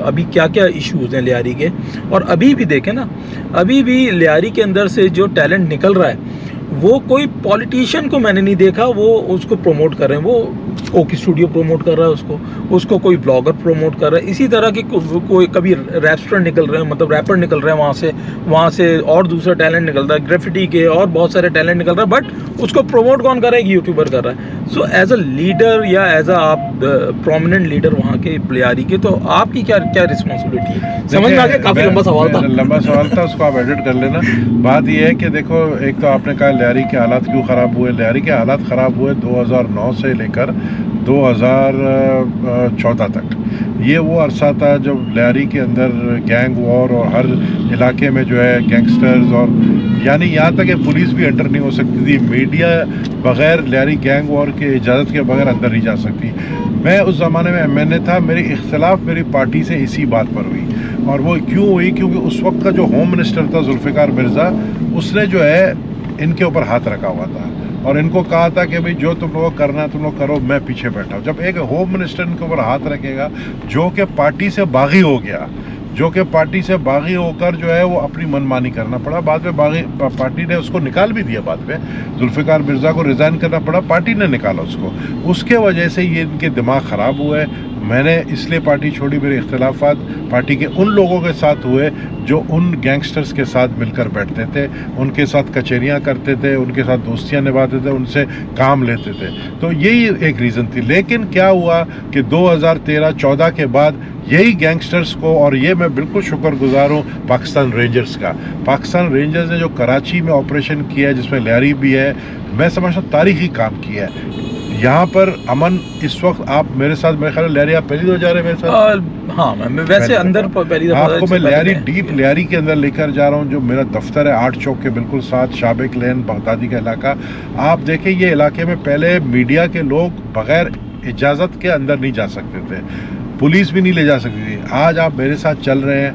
अभी क्या क्या इश्यूज़ हैं लियारी के? और अभी भी देखें ना, अभी भी लियारी के अंदर से जो टैलेंट निकल रहा है वो कोई पॉलिटिशियन को मैंने नहीं देखा वो उसको प्रमोट कर रहे हैं। वो कोक स्टूडियो प्रमोट कर रहा है उसको कोई ब्लॉगर प्रमोट कर रहा है। इसी तरह के कोई कभी रैपस्टर निकल रहे हैं, मतलब रैपर निकल रहे हैं वहाँ से और दूसरा टैलेंट निकलता है, ग्राफिटी के और बहुत सारे टैलेंट निकल रहा है, बट उसको प्रमोट कौन कर रहा है? यूट्यूबर कर रहा है। सो एज अ लीडर या एज अ आप प्रोमिनेंट लीडर वहाँ के लियारी के, तो आपकी क्या क्या रिस्पॉन्सिबिलिटी है? समझ में आ गया? काफ़ी लंबा सवाल था, उसको आप एडिट कर लेना। बात यह है कि देखो, एक तो आपने कहा लियारी के हालात क्यों ख़राब हुए। लियारी के हालात ख़राब हुए 2009 से लेकर 2014 तक। ये वो अरसा था जब लियारी के अंदर गैंग वॉर और हर इलाके में जो है गैंगस्टर्स, और यानी यहाँ तक कि पुलिस भी एंटर नहीं हो सकती थी, मीडिया बग़ैर लियारी गैंग वॉर के इजाज़त के बगैर अंदर नहीं जा सकती। मैं उस ज़माने में MNA था, मेरी इख्तिलाफ मेरी पार्टी से इसी बात पर हुई। और वो क्यों हुई? क्योंकि उस वक्त का जो होम मिनिस्टर था जुल्फ़िकार मिर्ज़ा, उसने जो है इनके ऊपर हाथ रखा हुआ था और इनको कहा था कि भाई जो तुम लोग करना है तुम लोग करो, मैं पीछे बैठा हूँ। जब एक होम मिनिस्टर इनके ऊपर हाथ रखेगा, जो कि पार्टी से बागी हो गया, जो कि पार्टी से बागी होकर जो है वो अपनी मनमानी करना पड़ा। बाद में पार्टी ने उसको निकाल भी दिया। बाद में जुल्फ़िकार मिर्ज़ा को रिज़ाइन करना पड़ा, पार्टी ने निकाला उसको। उसके वजह से ये इनके दिमाग ख़राब हुए। मैंने इसलिए पार्टी छोड़ी, मेरे इख्तिलाफ़ात पार्टी के उन लोगों के साथ हुए जो उन गैंगस्टर्स के साथ मिलकर बैठते थे, उनके साथ कचहरियाँ करते थे, उनके साथ दोस्तियाँ निभाते थे, उनसे काम लेते थे। तो यही एक रीज़न थी। लेकिन क्या हुआ कि 2013-14 के बाद यही गैंगस्टर्स को, और ये मैं बिल्कुल शुक्रगुजार हूँ पाकिस्तान रेंजर्स का। पाकिस्तान रेंजर्स ने जो कराची में ऑपरेशन किया है, जिसमें लियारी भी है, मैं समझता हूँ तारीख़ी काम किया है। यहाँ पर अमन इस वक्त, आप मेरे साथ, मेरे ख्याल लियारी आप पहली दो जा रहे हैं मेरे साथ? हाँ, मैं वैसे अंदर पहली दफा आपको मैं लियारी, डीप लियारी के अंदर लेकर जा रहा हूँ। जो मेरा दफ्तर है 8 चौक के बिल्कुल साथ, शाबिक लेन, बगदादी का इलाका। आप देखें, ये इलाके में पहले मीडिया के लोग बग़ैर इजाज़त के अंदर नहीं जा सकते थे, पुलिस भी नहीं ले जा सकती थी। आज आप मेरे साथ चल रहे हैं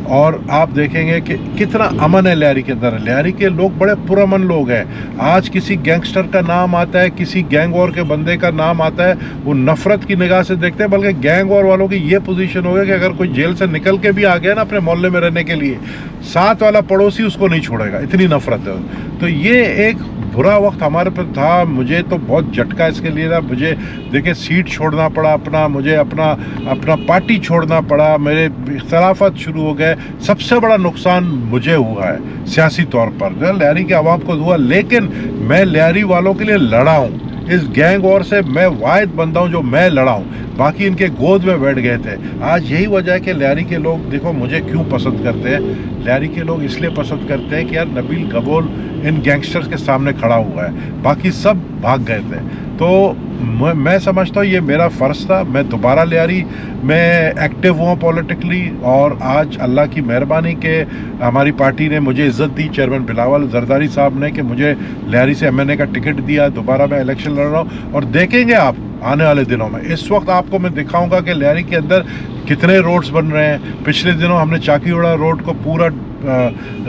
और आप देखेंगे कि कितना अमन है लियारी के अंदर। लियारी के लोग बड़े पुरअमन लोग हैं। आज किसी गैंगस्टर का नाम आता है, किसी गैंग वॉर के बंदे का नाम आता है, वो नफ़रत की निगाह से देखते हैं। बल्कि गैंग वॉर वालों की ये पोजीशन हो गई कि अगर कोई जेल से निकल के भी आ गया ना अपने मोहल्ले में रहने के लिए, साथ वाला पड़ोसी उसको नहीं छोड़ेगा, इतनी नफ़रत है। तो ये एक बुरा वक्त हमारे पर था। मुझे तो बहुत झटका इसके लिए था। मुझे देखिए सीट छोड़ना पड़ा अपना, मुझे अपना पार्टी छोड़ना पड़ा, मेरे इख्तिलाफ़ात शुरू हो गए। सबसे बड़ा नुकसान मुझे हुआ है सियासी तौर पर, जो लियारी के आवाम को हुआ। लेकिन मैं लियारी वालों के लिए लड़ा हूँ। इस गैंग वॉर से मैं वाहिद बंदा हूँ जो मैं लड़ा हूँ, बाकी इनके गोद में बैठ गए थे। आज यही वजह है कि लियारी के लोग देखो मुझे क्यों पसंद करते हैं। लियारी के लोग इसलिए पसंद करते हैं कि यार नबील गबोल इन गैंगस्टर्स के सामने खड़ा हुआ है, बाकी सब भाग गए थे। तो मैं समझता हूँ ये मेरा फ़र्ज़ था। मैं दोबारा लियारी में एक्टिव हुआ पॉलिटिकली, और आज अल्लाह की मेहरबानी के हमारी पार्टी ने मुझे इज़्ज़त दी, चेयरमैन बिलावल जरदारी साहब ने, कि मुझे लियारी से MNA का टिकट दिया। दोबारा मैं इलेक्शन लड़ रहा हूँ और देखेंगे आप आने वाले दिनों में। इस वक्त आपको मैं दिखाऊंगा कि लियारी के अंदर कितने रोड्स बन रहे हैं। पिछले दिनों हमने चाकीउड़ा रोड को पूरा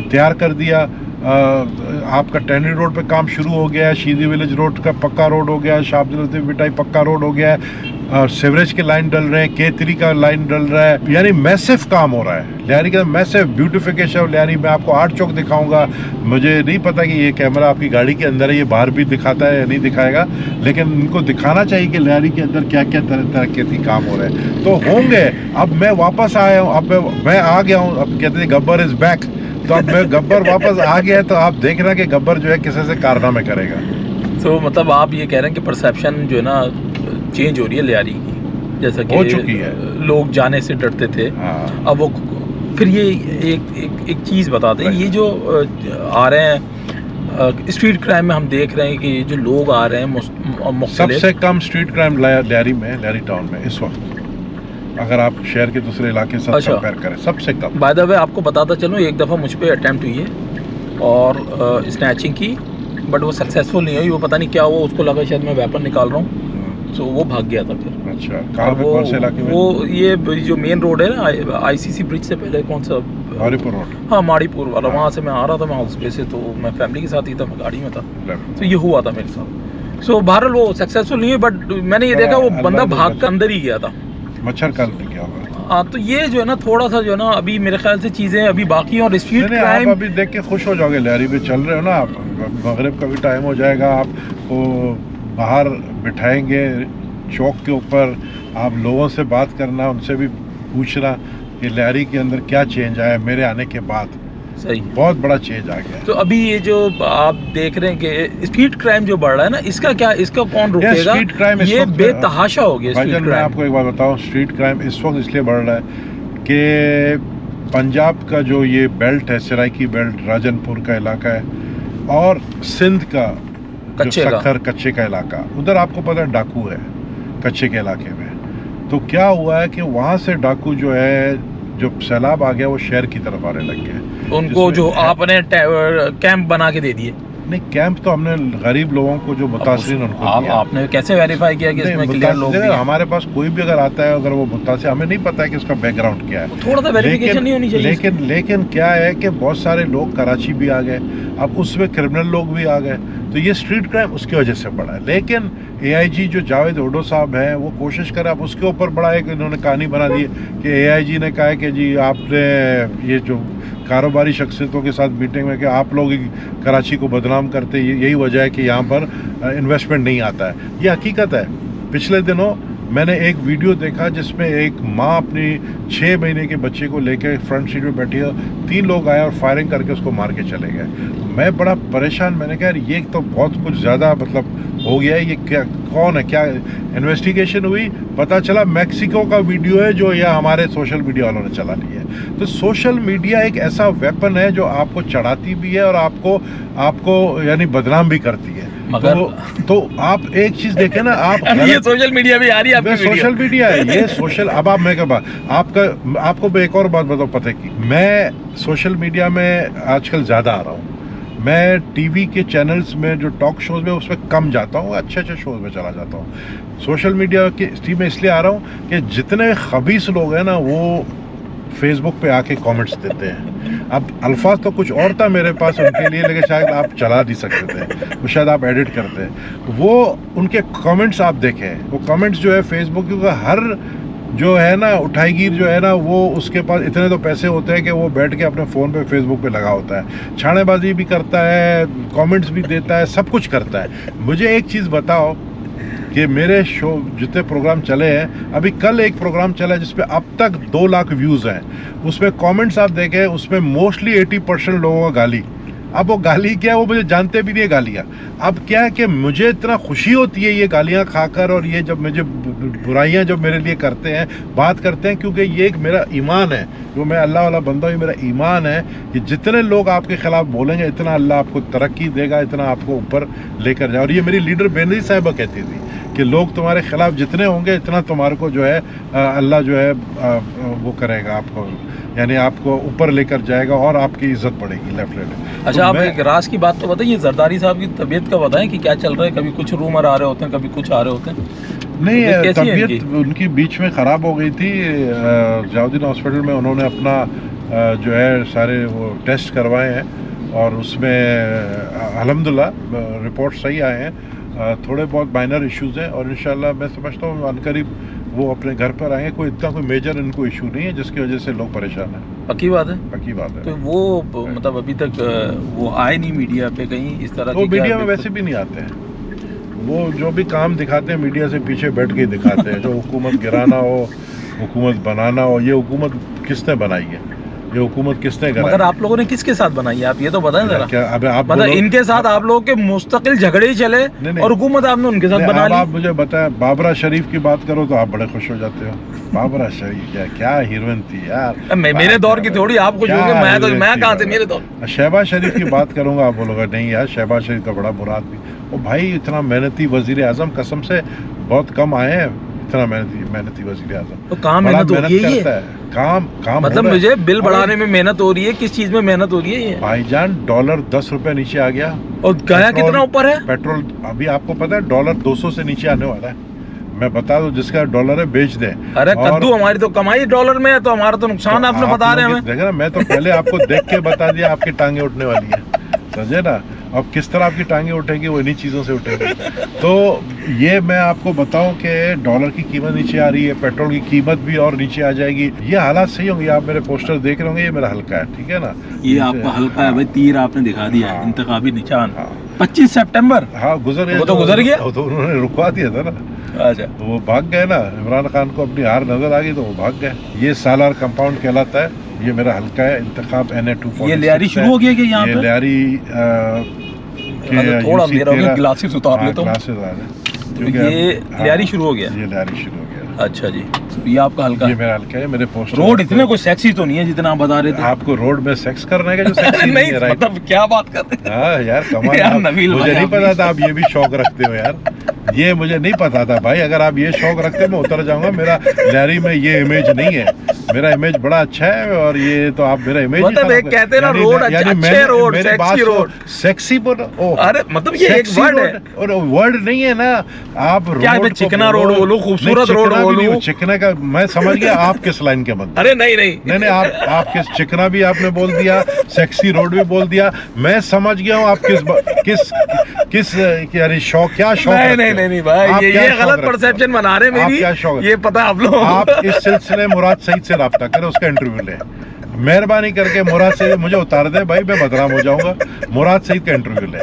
तैयार कर दिया। आपका टेनरी रोड पे काम शुरू हो गया है, शीदी विलेज रोड का पक्का रोड हो गया है, शाहबुद्दीन बिटाई पक्का रोड हो गया है, सेवरेज के लाइन डल रहे हैं, K3 का लाइन डल रहा है, यानी मैसिव काम हो रहा है लियारी का, मैसिव ब्यूटिफिकेशन ऑफ लियारी। मैं आपको आर्ट चौक दिखाऊंगा, मुझे नहीं पता कि ये कैमरा आपकी गाड़ी के अंदर है, ये बाहर भी दिखाता है या नहीं दिखाएगा, लेकिन इनको दिखाना चाहिए कि लियारी के अंदर क्या क्या तरह के काम हो रहे हैं, तो होंगे। अब मैं वापस आया हूँ, अब मैं आ गया हूँ, अब कहते हैं गब्बर इज बैक, तो अब मैं गब्बर वापस आ गया है, तो आप देखना कि गब्बर जो है किसी से कारनामे करेगा। तो मतलब आप ये कह रहे हैं कि परसेप्शन जो है ना चेंज हो रही है लियारी की, जैसा कि हो चुकी है, लोग जाने से डरते थे, हाँ। अब वो फिर ये एक चीज़ बताते हैं, ये जो आ रहे हैं स्ट्रीट क्राइम में हम देख रहे हैं कि जो लोग आ रहे हैं सबसे कम स्ट्रीट क्राइम लियारी में, लियारी टाउन में इस वक्त, अगर आप शहर के दूसरे इलाके से कंपेयर करें, सबसे कम। बाय द वे आपको बताता चलूँ, एक दफ़ा मुझ पर अटैम्प्ट हुई है और स्नैचिंग की, बट वो सक्सेसफुल नहीं हुई, वो पता नहीं क्या हुआ, उसको लगा शायद मैं वेपन निकाल रहा हूँ, तो वो भाग गया था फिर। अच्छा, कहाँ पे, कौन से इलाके में? वो ये जो मेन रोड है ना ICC ब्रिज से पहले, कौन सा, माड़ीपुर रोड, हाँ माड़ीपुर वाला, हाँ। वहाँ से मैं आ रहा था, मैं हाउस पे से, तो मैं फैमिली के साथ ही था, मैं गाड़ी में था, तो ये हुआ था मेरे साथ। सो बहरहाल वो सक्सेसफुल नहीं है, बट मैंने ये देखा वो बंदा भाग कर अंदर ही गया था, मच्छर काल में क्या हुआ। हाँ, तो ये जो है ना थोड़ा सा जो है ना अभी मेरे ख्याल से चीज़ें अभी बाकी हैं, और स्ट्रीट क्राइम आप अभी देख के खुश हो जाओगे, लियारी में चल रहे हो ना आप, मगरिब का भी टाइम हो जाएगा, आपको बाहर बिठाएंगे चौक के ऊपर, आप लोगों से बात करना, उनसे भी पूछना कि लियारी के अंदर क्या चेंज आया मेरे आने के बाद। सही, बहुत बड़ा चेंज आ गया। तो अभी ये जो आप देख रहे हैं कि स्ट्रीट क्राइम जो बढ़ रहा है ना, इसका क्या, इसका कौन रोकेगा? स्ट्रीट क्राइम ये बेतहाशा हो गया स्ट्रीट मैं क्राइम। आपको एक बात बताऊं, स्ट्रीट क्राइम इस वक्त इसलिए बढ़ रहा है कि पंजाब का जो ये बेल्ट है, सराइकी बेल्ट, राजनपुर का इलाका है, और सिंध का जो सखर कच्चे का इलाका, उधर आपको पता है डाकू है कच्चे के इलाके में। तो क्या हुआ है कि वहाँ से डाकू जो है, जो सैलाब आ गया, वो शहर की तरफ आने लग गया। उनको जो आपने कैंप बना के दे दिए? नहीं, कैंप तो हमने गरीब लोगों को जो मुतासिर उनको दिया। आपने कैसे वेरीफाई किया कि इसमें क्लियर लोग हैं? हमारे पास कोई भी अगर आता है, अगर वो मुतासिर, हमें नहीं पता है कि उसका बैकग्राउंड क्या है, थोड़ा सा वेरिफिकेशन नहीं होनी चाहिए। लेकिन क्या है कि बहुत सारे लोग कराची भी आ गए, अब उसमें क्रिमिनल लोग भी आ गए, तो ये स्ट्रीट क्राइम उसकी वजह से बढ़ा है। लेकिन AIG जो जावेद ओडो साहब हैं, वो कोशिश करें, अब उसके ऊपर बड़ा एक इन्होंने कहानी बना दी कि AIG ने कहा है कि जी आपने ये जो कारोबारी शख्सियतों के साथ मीटिंग में कि आप लोग कराची को बदनाम करते, यही वजह है कि यहाँ पर इन्वेस्टमेंट नहीं आता है। ये हकीकत है। पिछले दिनों मैंने एक वीडियो देखा जिसमें एक माँ अपनी 6 महीने के बच्चे को लेकर फ्रंट सीट में बैठी है, 3 लोग आए और फायरिंग करके उसको मार के चले गए। मैं बड़ा परेशान, मैंने कहा ये तो बहुत कुछ ज़्यादा मतलब हो गया है, ये क्या, कौन है, क्या इन्वेस्टिगेशन हुई, पता चला मैक्सिको का वीडियो है जो यह हमारे सोशल मीडिया वालों ने चला ली है। तो सोशल मीडिया एक ऐसा वेपन है जो आपको चढ़ाती भी है और आपको यानी बदनाम भी करती है। मगर तो आप एक चीज देखें ना, आप ये सोशल मीडिया भी आ रही है आपकी वीडियो। सोशल मीडिया है ये सोशल। अब आप, मैं क्या आपको मैं एक और बात बताऊं, पता की मैं सोशल मीडिया में आजकल ज़्यादा आ रहा हूँ। मैं टीवी के चैनल्स में जो टॉक शोज में उसमें कम जाता हूँ, अच्छे शोज में चला जाता हूँ। सोशल मीडिया के स्ट्रीम में इसलिए आ रहा हूँ कि जितने खबीस लोग हैं ना, वो फेसबुक पे आके कमेंट्स देते हैं। अब अल्फाज तो कुछ और था मेरे पास उनके लिए, लेकिन शायद आप चला नहीं सकते थे, वो शायद आप एडिट करते हैं। वो उनके कमेंट्स आप देखें, वो कमेंट्स जो है फेसबुक के हर जो है ना उठाईगीर जो है ना, वो उसके पास इतने तो पैसे होते हैं कि वो बैठ के अपने फ़ोन पे फेसबुक पे लगा होता है, छानेबाजी भी करता है, कमेंट्स भी देता है, सब कुछ करता है। मुझे एक चीज़ बताओ कि मेरे शो जितने प्रोग्राम चले हैं, अभी कल एक प्रोग्राम चला है जिसपे अब तक 2 लाख व्यूज़ हैं, उसमें कमेंट्स आप देखें, उसमें मोस्टली 80% लोगों का गाली। अब वो गाली क्या है, वो मुझे जानते भी नहीं है गालियाँ। अब क्या है कि मुझे इतना खुशी होती है ये गालियाँ खाकर, और ये जब मुझे बुराइयाँ जब मेरे लिए करते हैं, बात करते हैं, क्योंकि ये एक मेरा ईमान है, जो मैं अल्लाह वाला बंदा हूँ, मेरा ईमान है कि जितने लोग आपके ख़िलाफ़ बोलेंगे, इतना अल्लाह आपको तरक्की देगा, इतना आपको ऊपर लेकर जाए। और ये मेरी लीडर बेनज़ीर साहिबा कहती थी कि लोग तुम्हारे ख़िलाफ़ जितने होंगे, इतना तुम्हारे को जो है अल्लाह जो है वो करेगा, आपको यानी आपको ऊपर लेकर जाएगा और आपकी इज्जत बढ़ेगी। लेफ्ट। अच्छा, आप एक राज की बात तो बताइए, जरदारी साहब की तबीयत का बताएं कि क्या चल रहा है। कभी कुछ रूमर आ रहे होते हैं, कभी कुछ आ रहे होते हैं। नहीं, तबीयत उनकी बीच में ख़राब हो गई थी। जलालुद्दीन हॉस्पिटल में उन्होंने अपना जो है सारे वो टेस्ट करवाए हैं, और उसमें अल्हम्दुलिल्लाह रिपोर्ट सही आए हैं। थोड़े बहुत माइनर इश्यूज हैं और इंशाल्लाह मैं समझता हूँ अनकरीब वो अपने घर पर आएंगे। कोई इतना कोई मेजर इनको इशू नहीं है जिसकी वजह से लोग परेशान हैं। पक्की बात है। पक्की बात है। तो वो मतलब अभी तक वो आए नहीं मीडिया पे कहीं इस तरह वो की? मीडिया में वैसे भी नहीं आते हैं। वो जो भी काम दिखाते हैं मीडिया से पीछे बैठ के ही दिखाते हैं। जो हुकूमत गिराना हो, हुकूमत बनाना हो, ये हुकूमत किसने बनाई है? ये हुकूमत किसने कराई? मगर आप लोगों ने किसके साथ बनाई है? आप ये तो बताएं जरा। क्या अब आप मतलब इनके साथ आप लोगों के मुस्तकिल झगड़े ही चले नहीं। और हुकूमत आपने उनके साथ बना ली। आप मुझे बताएं, बाबरा शरीफ की बात करो तो आप बड़े खुश हो जाते हो। बाबरा शरीफ क्या हीरोइन थी यार। मेरे दौर की थोड़ी आप कुछ होगे, मैं कहाँ से मेरे दौर। शहबाज शरीफ की बात करूंगा, आप बोलोगे नहीं यार शहबाज शरीफ का बड़ा बुरा आदमी। ओ भाई इतना मेहनती वजीर आजम कसम से बहुत कम आए हैं। इतना मेहनती वजीर आजम तो काम मेहनत हो रही है ये? काम मतलब मुझे बिल बढ़ाने में मेहनत हो रही है, किस चीज में मेहनत हो रही है ये? भाईजान डॉलर 10 रुपए नीचे आ गया और गया कितना ऊपर है पेट्रोल। अभी आपको पता है डॉलर 200 से नीचे आने वाला है। मैं बता दूं जिसका डॉलर है बेच दे। अरे कद्दू हमारी तो कमाई डॉलर में है तो हमारा तो नुकसान आपने बता रहे हैं हमें। देखा ना, मैं तो पहले आपको देख के बता दिया आपकी टांगे उठने वाली है, समझे ना। अब किस तरह आपकी टांगे उठेंगी वो इन्हीं चीज़ों से उठेंगी। तो ये मैं आपको बताऊं कि डॉलर की कीमत नीचे आ रही है, पेट्रोल की कीमत भी और नीचे आ जाएगी। ये हालात सही होंगे। आप मेरे पोस्टर देख रहे होंगे, ये मेरा हल्का है, ठीक है ना। ये आपका हल्का है भाई, तीर आपने दिखा दिया है, इंतखाबी निशान। हाँ। 25 सितंबर हाँ गुजर गया। वो तो गुजर गया। तो उन्होंने रुकवा दिया था ना। अच्छा वो भाग गए ना, इमरान खान को अपनी हार नजर आ गई तो वो भाग गए। ये सालार कंपाउंड कहलाता है। ये मेरा हल्का है इंतखाब NA246। ये लियारी शुरू हो गया कि यहाँ पे? लियारी थोड़ा अंधेरा हो गया, ग्लासेस उतार लेता हूँ। ये लियारी शुरू हो गया। ये लियारी शुरू हो गया। अच्छा जी, ये आपका हल्का। ये मेरा हल्का है। मेरे पोस्टर रोड इतने कोई सेक्सी तो नहीं है जितना आप बता रहे थे। आपको रोड में सेक्स करने का जो सेक्सी नहीं है, मतलब क्या बात कर रहे हैं? हाँ यार कमाल यार आप, नबील मुझे भाई, नहीं आप पता था आप ये भी शौक रखते हो यार। ये मुझे नहीं पता था भाई। अगर आप ये शौक रखते मैं उतर जाऊंगा। मेरा लियारी में ये इमेज नहीं है। मेरा इमेज बड़ा अच्छा है और ये तो आप मेरा इमेज मतलब एक कहते हैं ना रोड अच्छे रोड, सेक्सी रोड। सेक्सी बोलो। अरे मतलब ये एक वर्ड है और वर्ड नहीं है ना। आप क्या मैं चिकना रोड बोलूं, खूबसूरत रोड बोलूं? चिकना का मैं समझ गया आप किस लाइन के बंदे। अरे नहीं आप किस चिकना भी आपने बोल दिया, सेक्सी रोड भी बोल दिया। मैं समझ गया हूँ आप किस यानी शौक क्या शौक। नहीं भाई ये गलत परसेप्शन बना रहे हैं मेरी। क्या शौक? ये पता आप लोग। आप इस सिलसिले मुराद सईद से राब्ता करें, उसका इंटरव्यू ले। मेहरबानी करके मुराद सईद मुझे उतार दे भाई, मैं बदनाम हो जाऊंगा। मुराद सईद का इंटरव्यू ले,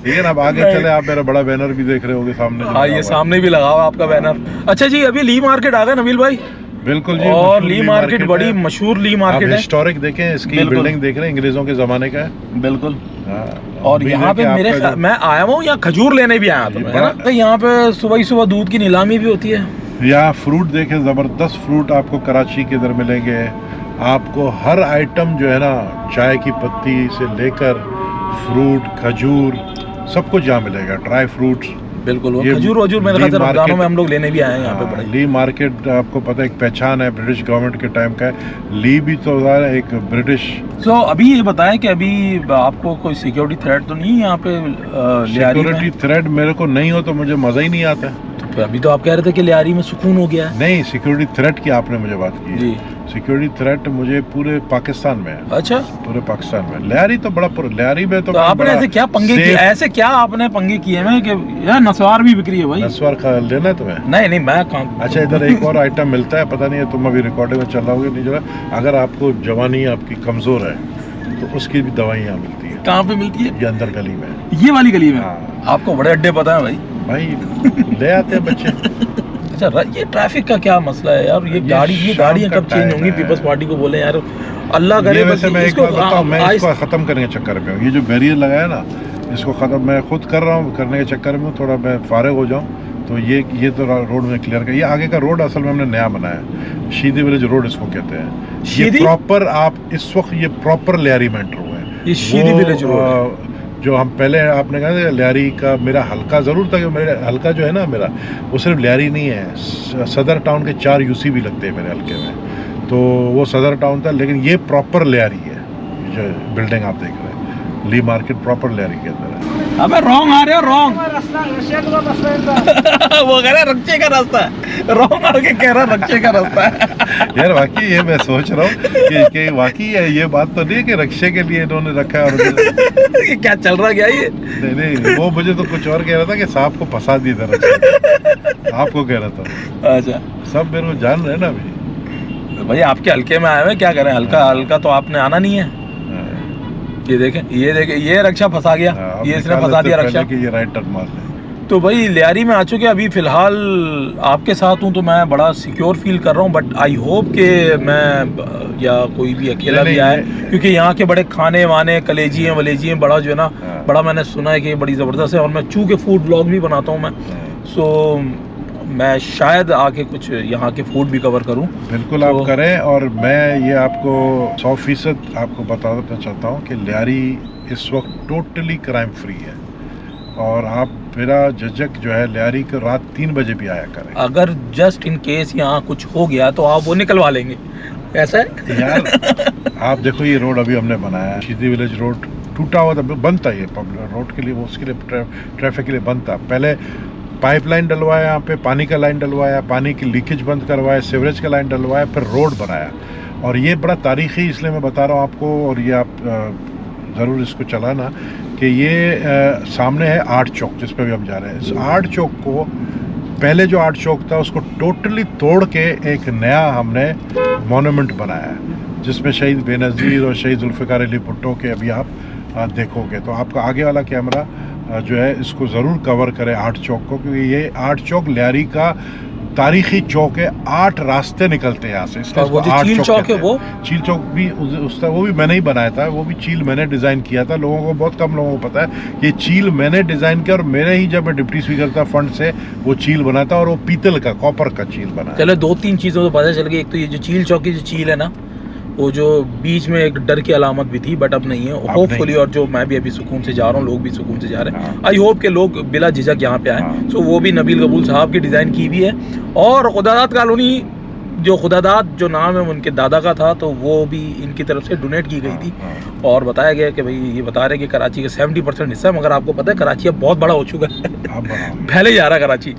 ठीक है ना। अब आगे चले। आप मेरा बड़ा बैनर भी देख रहे होगे सामने। हाँ ये सामने भी लगा हुआ आपका बैनर। अच्छा जी, अभी ली मार्केट आ गया नबील भाई। बिल्कुल जी। और ली मार्केट बड़ी मशहूर ली मार्केट है। हिस्टोरिक देखें, इसकी बिल्डिंग देख रहे हैं, अंग्रेजों के जमाने का है। बिल्कुल। और यहाँ पे मैं आया हूँ, यहाँ खजूर लेने भी आया था। यहाँ पे सुबह ही सुबह दूध की नीलामी भी होती है। यहाँ फ्रूट देखें, जबरदस्त फ्रूट आपको कराची के इधर मिलेंगे। आपको हर आइटम जो है ना, चाय की पत्ती से लेकर फ्रूट, खजूर, सब कुछ यहाँ मिलेगा। ड्राई फ्रूट्स बिल्कुल। खजूर वजूर मेरे ख्याल से रमजानों में हम लोग लेने भी आए हैं यहाँ पे। बड़े ली मार्केट आपको पता है एक पहचान है, ब्रिटिश गवर्नमेंट के टाइम का है। ली भी तो एक ब्रिटिश। तो अभी ये बताएं कि अभी आपको कोई सिक्योरिटी थ्रेट तो नहीं है यहाँ पे? सिक्योरिटी थ्रेट मेरे को नहीं हो तो मुझे मजा ही नहीं आता। तो अभी तो आप कह रहे थे कि लियारी में सुकून हो गया है। नहीं, सिक्योरिटी थ्रेट की आपने मुझे बात की जी। सिक्योरिटी थ्रेट मुझे पूरे पाकिस्तान में है। अच्छा, पूरे पाकिस्तान में। लियारी तो बड़ा लियारी में तो आपने ऐसे क्या पंगे किए? ऐसे क्या आपने पंगे किए हैं कि यार नस्वार भी बिक्री है भाई? नस्वार का लेना है तुम्हें? नहीं मैं कहाँ। अच्छा, इधर एक और आइटम मिलता है, पता नहीं है तुम अभी रिकॉर्डिंग में चल रहा होगे नहीं जरा। अगर आपको जवानी आपकी कमजोर है तो उसकी भी दवाई यहाँ मिलती है। कहाँ पे मिलती है? ये अंदर गली में। ये वाली गली में? हाँ। आपको बड़े अड्डे पता है भाई ले आते हैं बच्चे। अच्छा, ये ट्रैफिक का क्या मसला है यार? ये गाड़ियाँ कब चेंज होंगी? पीपल्स पार्टी को बोले यार अल्लाह करे। वैसे मैं एक बात बताऊं, मैं इसको खत्म करने के चक्कर में हूँ। ये जो बैरियर लगाया ना, इसको खत्म मैं खुद कर रहा हूँ। करने के चक्कर में थोड़ा मैं फारिग हो जाऊँ तो ये तो रोड में क्लियर कर। ये आगे का रोड असल में हमने नया बनाया है, शीदी विलेज रोड इसको कहते हैं। ये प्रॉपर आप इस वक्त ये प्रॉपर लियारी में एंटर हुए हैं। ये शीदी विलेज रोड जो हम पहले आपने कहा था लियारी का मेरा हल्का ज़रूर था कि मेरा हल्का जो है ना मेरा, वो सिर्फ लियारी नहीं है, सदर टाउन के 4 UC भी लगते हैं मेरे हल्के में। तो वो सदर टाउन था, लेकिन ये प्रॉपर लियारी है जो बिल्डिंग आप देख रहे हैं। ली मार्केट प्रॉपर लियारी के अंदर है। अबे रॉन्ग आ रहे हो, रॉन्ग। वो कह रहा है रक्षे का रास्ता है, रॉन्ग आके कह रहा है रक्षे का रास्ता है। यार वाकई ये मैं सोच रहा हूँ कि वाकई ये बात तो नहीं है कि रक्षे के लिए इन्होंने रखा है और ये क्या चल रहा क्या ये? नहीं, वो मुझे तो कुछ और कह रहा था कि सांप को फंसा दिया था रक्षे। आपको कह रहा था। अच्छा, सब मेरे को जान रहे ना अभी। भाई आपके हल्के में आए हुए, क्या करें, हल्का हल्का तो आपने आना नहीं है। ये देखें, ये रक्षा फंसा गया, ये इसने फंसा दिया रक्षा कि ये राइट टर्न मार ले। तो भाई लियारी में आ चुके, अभी फिलहाल आपके साथ हूँ तो मैं बड़ा सिक्योर फील कर रहा हूँ, बट आई होप कि मैं या कोई भी अकेला भी आए, क्योंकि यहाँ के बड़े खाने वाने कलेजी हैं बड़ा जो है ना, बड़ा मैंने सुना है कि बड़ी ज़बरदस्त है। और मैं चूँकि फूड ब्लॉग भी बनाता हूँ मैं, सो मैं शायद आके कुछ यहाँ के फूड भी कवर करूँ। बिल्कुल तो आप करें। और मैं ये आपको 100% आपको बताना चाहता हूँ कि लियारी इस वक्त टोटली क्राइम फ्री है। और आप मेरा झिझक जो है लियारी को रात 3 बजे भी आया करें। अगर जस्ट इन केस यहाँ कुछ हो गया तो आप वो निकलवा लेंगे, ऐसा है यार आप देखो ये रोड अभी हमने बनाया, शीदी विलेज रोड टूटा हुआ था, बनता ये पब्लिक रोड के लिए, वो उसके लिए ट्रैफिक के लिए बनता। पहले पाइपलाइन डलवाया, यहाँ पे पानी का लाइन डलवाया, पानी की लीकेज बंद करवाया, सीवरेज का लाइन डलवाया, फिर रोड बनाया। और ये बड़ा तारीखी इसलिए मैं बता रहा हूँ आपको, और ये आप ज़रूर इसको चलाना कि ये सामने है आर्ट चौक जिस पे भी हम जा रहे हैं। इस आर्ट चौक को, पहले जो आर्ट चौक था उसको टोटली तोड़ के एक नया हमने मोनूमेंट बनाया है, जिसमें शहीद बेनज़ीर और शहीद जुल्फ़िकार अली भुट्टो के अभी आप देखोगे। तो आपका आगे वाला कैमरा जो है इसको ज़रूर कवर करे आर्ट चौक को, क्योंकि ये आर्ट चौक लियारी का तारीखी चौक है। 8 रास्ते निकलते हैं यहाँ से, इसलिए वो जो चील चौक है, वो चील चौक भी वो भी मैंने ही बनाया था। वो भी चील मैंने डिज़ाइन किया था। लोगों को, बहुत कम लोगों को पता है ये चील मैंने डिज़ाइन किया, और मेरे ही जब मैं डिप्टी स्पीकर था फंड से वो चील बना था, और वो पीतल का, कॉपर का चील बना। चलो 2-3 चीज़ों तो पता चल गई। एक तो ये जो चील चौक की जो चील है ना, वो जो बीच में एक डर की अलामत भी थी, बट अब नहीं है होपफुली। और जो मैं भी अभी सुकून से जा रहा हूँ, लोग भी सुकून से जा रहे हैं। आई होप के लोग बिला झिझक यहाँ पे आए। सो वो भी नबील कबूल साहब की डिज़ाइन की हुई है। और खुदादाद कॉलोनी, जो खुदादाद जो नाम है उनके दादा का था, तो वो भी इनकी तरफ से डोनेट की गई थी। और बताया गया कि भाई ये बता रहे कि कराची का 70% हिस्सा है, मगर आपको पता है कराची अब बहुत बड़ा हो चुका है, पहले ही आ रहा कराची।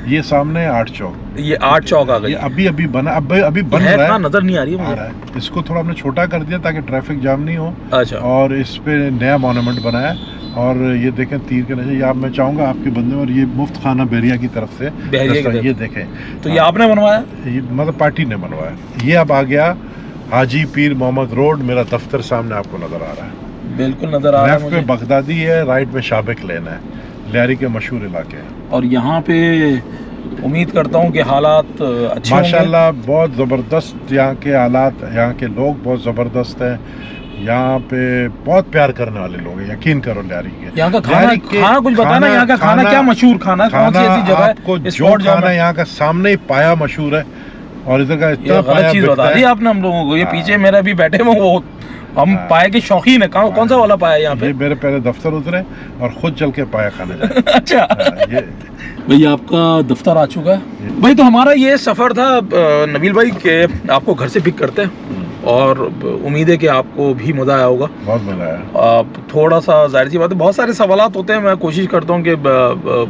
ये सामने आर्ट चौक, ये आर्ट चौक आ गई, अभी बना, अभी बन रहा है, नजर नहीं आ रही है मुझे। इसको थोड़ा हमने छोटा कर दिया ताकि ट्रैफिक जाम नहीं हो। अच्छा। और इस पे नया मोनूमेंट बनाया। और ये देखें तीर के नशे, मैं चाहूँगा आपके बंदे, और ये मुफ्त खाना बहरिया की तरफ से, ये देखें। तो ये आपने बनवाया? ये मतलब पार्टी ने बनवाया। ये अब आ गया हाजी पीर मोहम्मद रोड, मेरा दफ्तर सामने आपको नजर आ रहा है। बिल्कुल नजर आ रहा है। लेफ्ट पे बगदादी है, राइट में शाबिक लेन है, लियारी के मशहूर इलाके हैं। और यहाँ पे उम्मीद करता हूँ कि हालात अच्छे माशाल्लाह बहुत ज़बरदस्त यहाँ के हालात, यहाँ के लोग बहुत ज़बरदस्त हैं। यहाँ पे बहुत प्यार करने वाले लोग हैं, यकीन करो लियारी के। यहाँ का खाना कुछ बताना, यहाँ का खाना क्या मशहूर खाना, कौन सी ऐसी जगह आपको जो खाना यहाँ का सामने ही पाया मशहूर है। और इधर का इतना गलत चीज बता दी आपने हम लोगों को। ये पीछे मेरा भी बैठे हुए वो हम पाए के शौकीन है। कौन सा वाला पाया यहाँ पे? मेरे पहले दफ्तर उतरे और खुद चल के पाया खाने जाए। अच्छा, ये भाई आपका दफ्तर आ चुका है भाई। तो हमारा ये सफ़र था नबील भाई के, आपको घर से पिक करते हैं, और उम्मीद है कि आपको भी मज़ा आया होगा। बहुत मज़ा आया। थोड़ा सा जाहिर सी बात है, बहुत सारे सवालात होते हैं, मैं कोशिश करता हूँ कि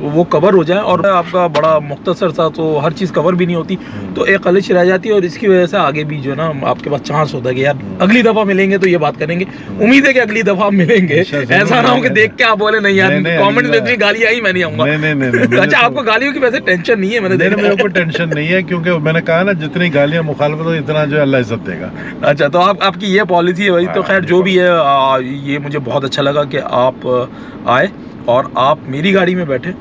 वो कवर हो जाए। और आपका बड़ा मुख्तसर था तो हर चीज़ कवर भी नहीं होती, तो एक खलिश रह जाती है। और इसकी वजह से आगे भी जो है ना आपके पास चांस होता है कि यार अगली दफ़ा मिलेंगे तो ये बात करेंगे। उम्मीद है कि अगली दफ़ा मिलेंगे, ऐसा ना हो कि देख के आप बोले नहीं यार कॉमेंट में इतनी गाली आई मैं नहीं आऊँगा। अच्छा, आपको गालियों की वैसे टेंशन नहीं है? मेरे को टेंशन नहीं है, क्योंकि मैंने कहा ना जितनी गालियाँ मुखालफत हो इतना जो अल्लाह इज्जत देगा। अच्छा, तो आपकी ये पॉलिसी है भाई। तो खैर जो भी है, ये मुझे बहुत अच्छा लगा कि आप आए और आप मेरी गाड़ी में बैठे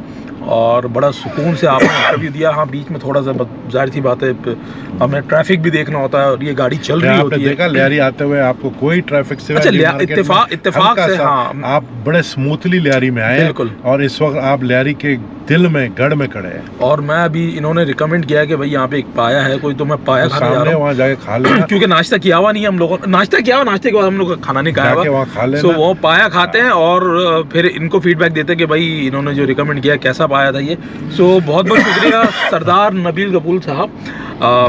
और बड़ा सुकून से आपने इंटरव्यू दिया। हाँ, बीच में थोड़ा सा जाहिर सी बात है हमें ट्रैफिक भी देखना होता है, और ये गाड़ी चल रही होती है। देखा लियारी आते हुए आपको कोई ट्रैफिक से, अच्छा, इत्तेफाक से हाँ, आप बड़े स्मूथली लियारी में आए। बिल्कुल। और इस वक्त आप लियारी के दिल में, गढ़ में खड़े हैं। और मैं अभी, इन्होंने रिकमेंड किया कि भाई यहाँ पे एक पाया है कोई, तो मैं पाया खाने जा रहा हूँ। वहाँ जाके खा लेना, क्योंकि नाश्ता किया हुआ नहीं है हम लोगों ने। नाश्ता किया हुआ, नाश्ते के बाद हम लोग खाना नहीं खाया हुआ, तो वो पाया खाते हैं और फिर इनको फीडबैक देते हैं कि भाई इन्होंने जो रिकमेंड किया कैसा पाया था ये। सो बहुत बहुत शुक्रिया सरदार नबील कबूल साहब।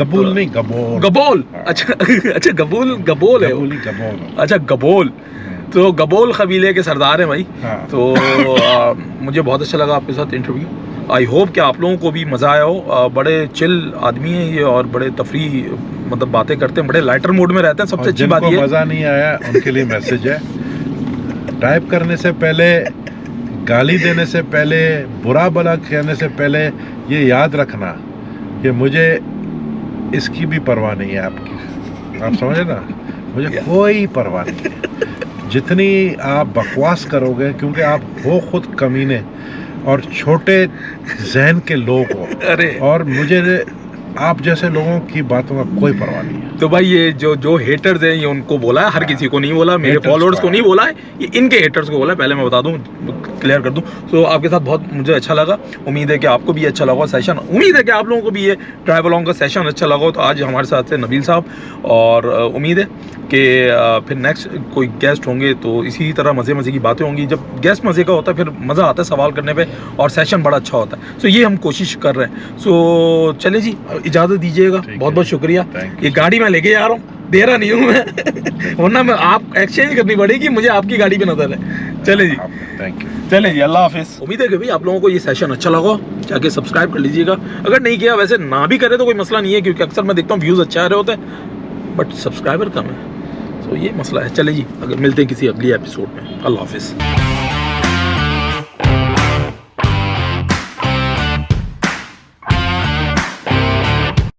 गबूल नहीं, गबोल। अच्छा, गबूल है। अच्छा, गबोल। तो गबोल कबीले के सरदार हैं भाई। हाँ। तो मुझे बहुत अच्छा लगा आपके साथ इंटरव्यू। आई होप कि आप लोगों को भी मज़ा आया हो। बड़े चिल आदमी हैं ये और बड़े तफरी मतलब बातें करते हैं, बड़े लाइटर मूड में रहते हैं। सबसे अच्छी बात ये मज़ा नहीं आया उनके लिए मैसेज है, ड्राइव करने से पहले, गाली देने से पहले, बुरा भला कहने से पहले ये याद रखना कि मुझे इसकी भी परवाह नहीं है आपकी। आप समझे ना, मुझे कोई परवाह नहीं है। जितनी आप बकवास करोगे, क्योंकि आप हो खुद कमीने और छोटे जहन के लोग हो, अरे और मुझे आप जैसे लोगों की बातों का कोई परवाह नहीं है। तो भाई ये जो हेटर्स हैं ये उनको बोला है, हर किसी को नहीं बोला, मेरे फॉलोअर्स को नहीं बोला है, ये इनके हेटर्स को बोला है। पहले मैं बता दूं, क्लियर कर दूं। तो आपके साथ बहुत मुझे अच्छा लगा। उम्मीद है कि आपको भी अच्छा लगा सेशन। उम्मीद है कि आप लोगों को भी ये ट्रैवल लॉन्ग का सेशन अच्छा लगा। तो आज हमारे साथ थे नबील साहब, और उम्मीद है कि फिर नेक्स्ट कोई गेस्ट होंगे तो इसी तरह मज़े की बातें होंगी। जब गेस्ट मज़े का होता है फिर मज़ा आता है सवाल करने पे, और सेशन बड़ा अच्छा होता है। सो ये हम कोशिश कर रहे हैं। सो चले जी, इजाज़त दीजिएगा। बहुत बहुत शुक्रिया। ये गाड़ी मैं लेके जा रहा हूँ, दे रहा नहीं हूँ मैं वरना मैं आप एक्सचेंज करनी पड़ेगी, मुझे आपकी गाड़ी पे नजर है। चले जी, थैंक यू। चले जी, अल्लाह हाफिज़। उम्मीद है कि भाई आप लोगों को ये सेशन अच्छा लगा। जाके सब्सक्राइब कर लीजिएगा। अगर नहीं किया, वैसे ना भी करे तो कोई मसला नहीं है, क्योंकि अक्सर मैं देखता हूँ व्यूज़ अच्छे आ रहे होते हैं बट सब्सक्राइबर कम है। तो ये मसला है। चले जी, अगर मिलते हैं किसी अगली एपिसोड में। अल्लाह हाफिज़।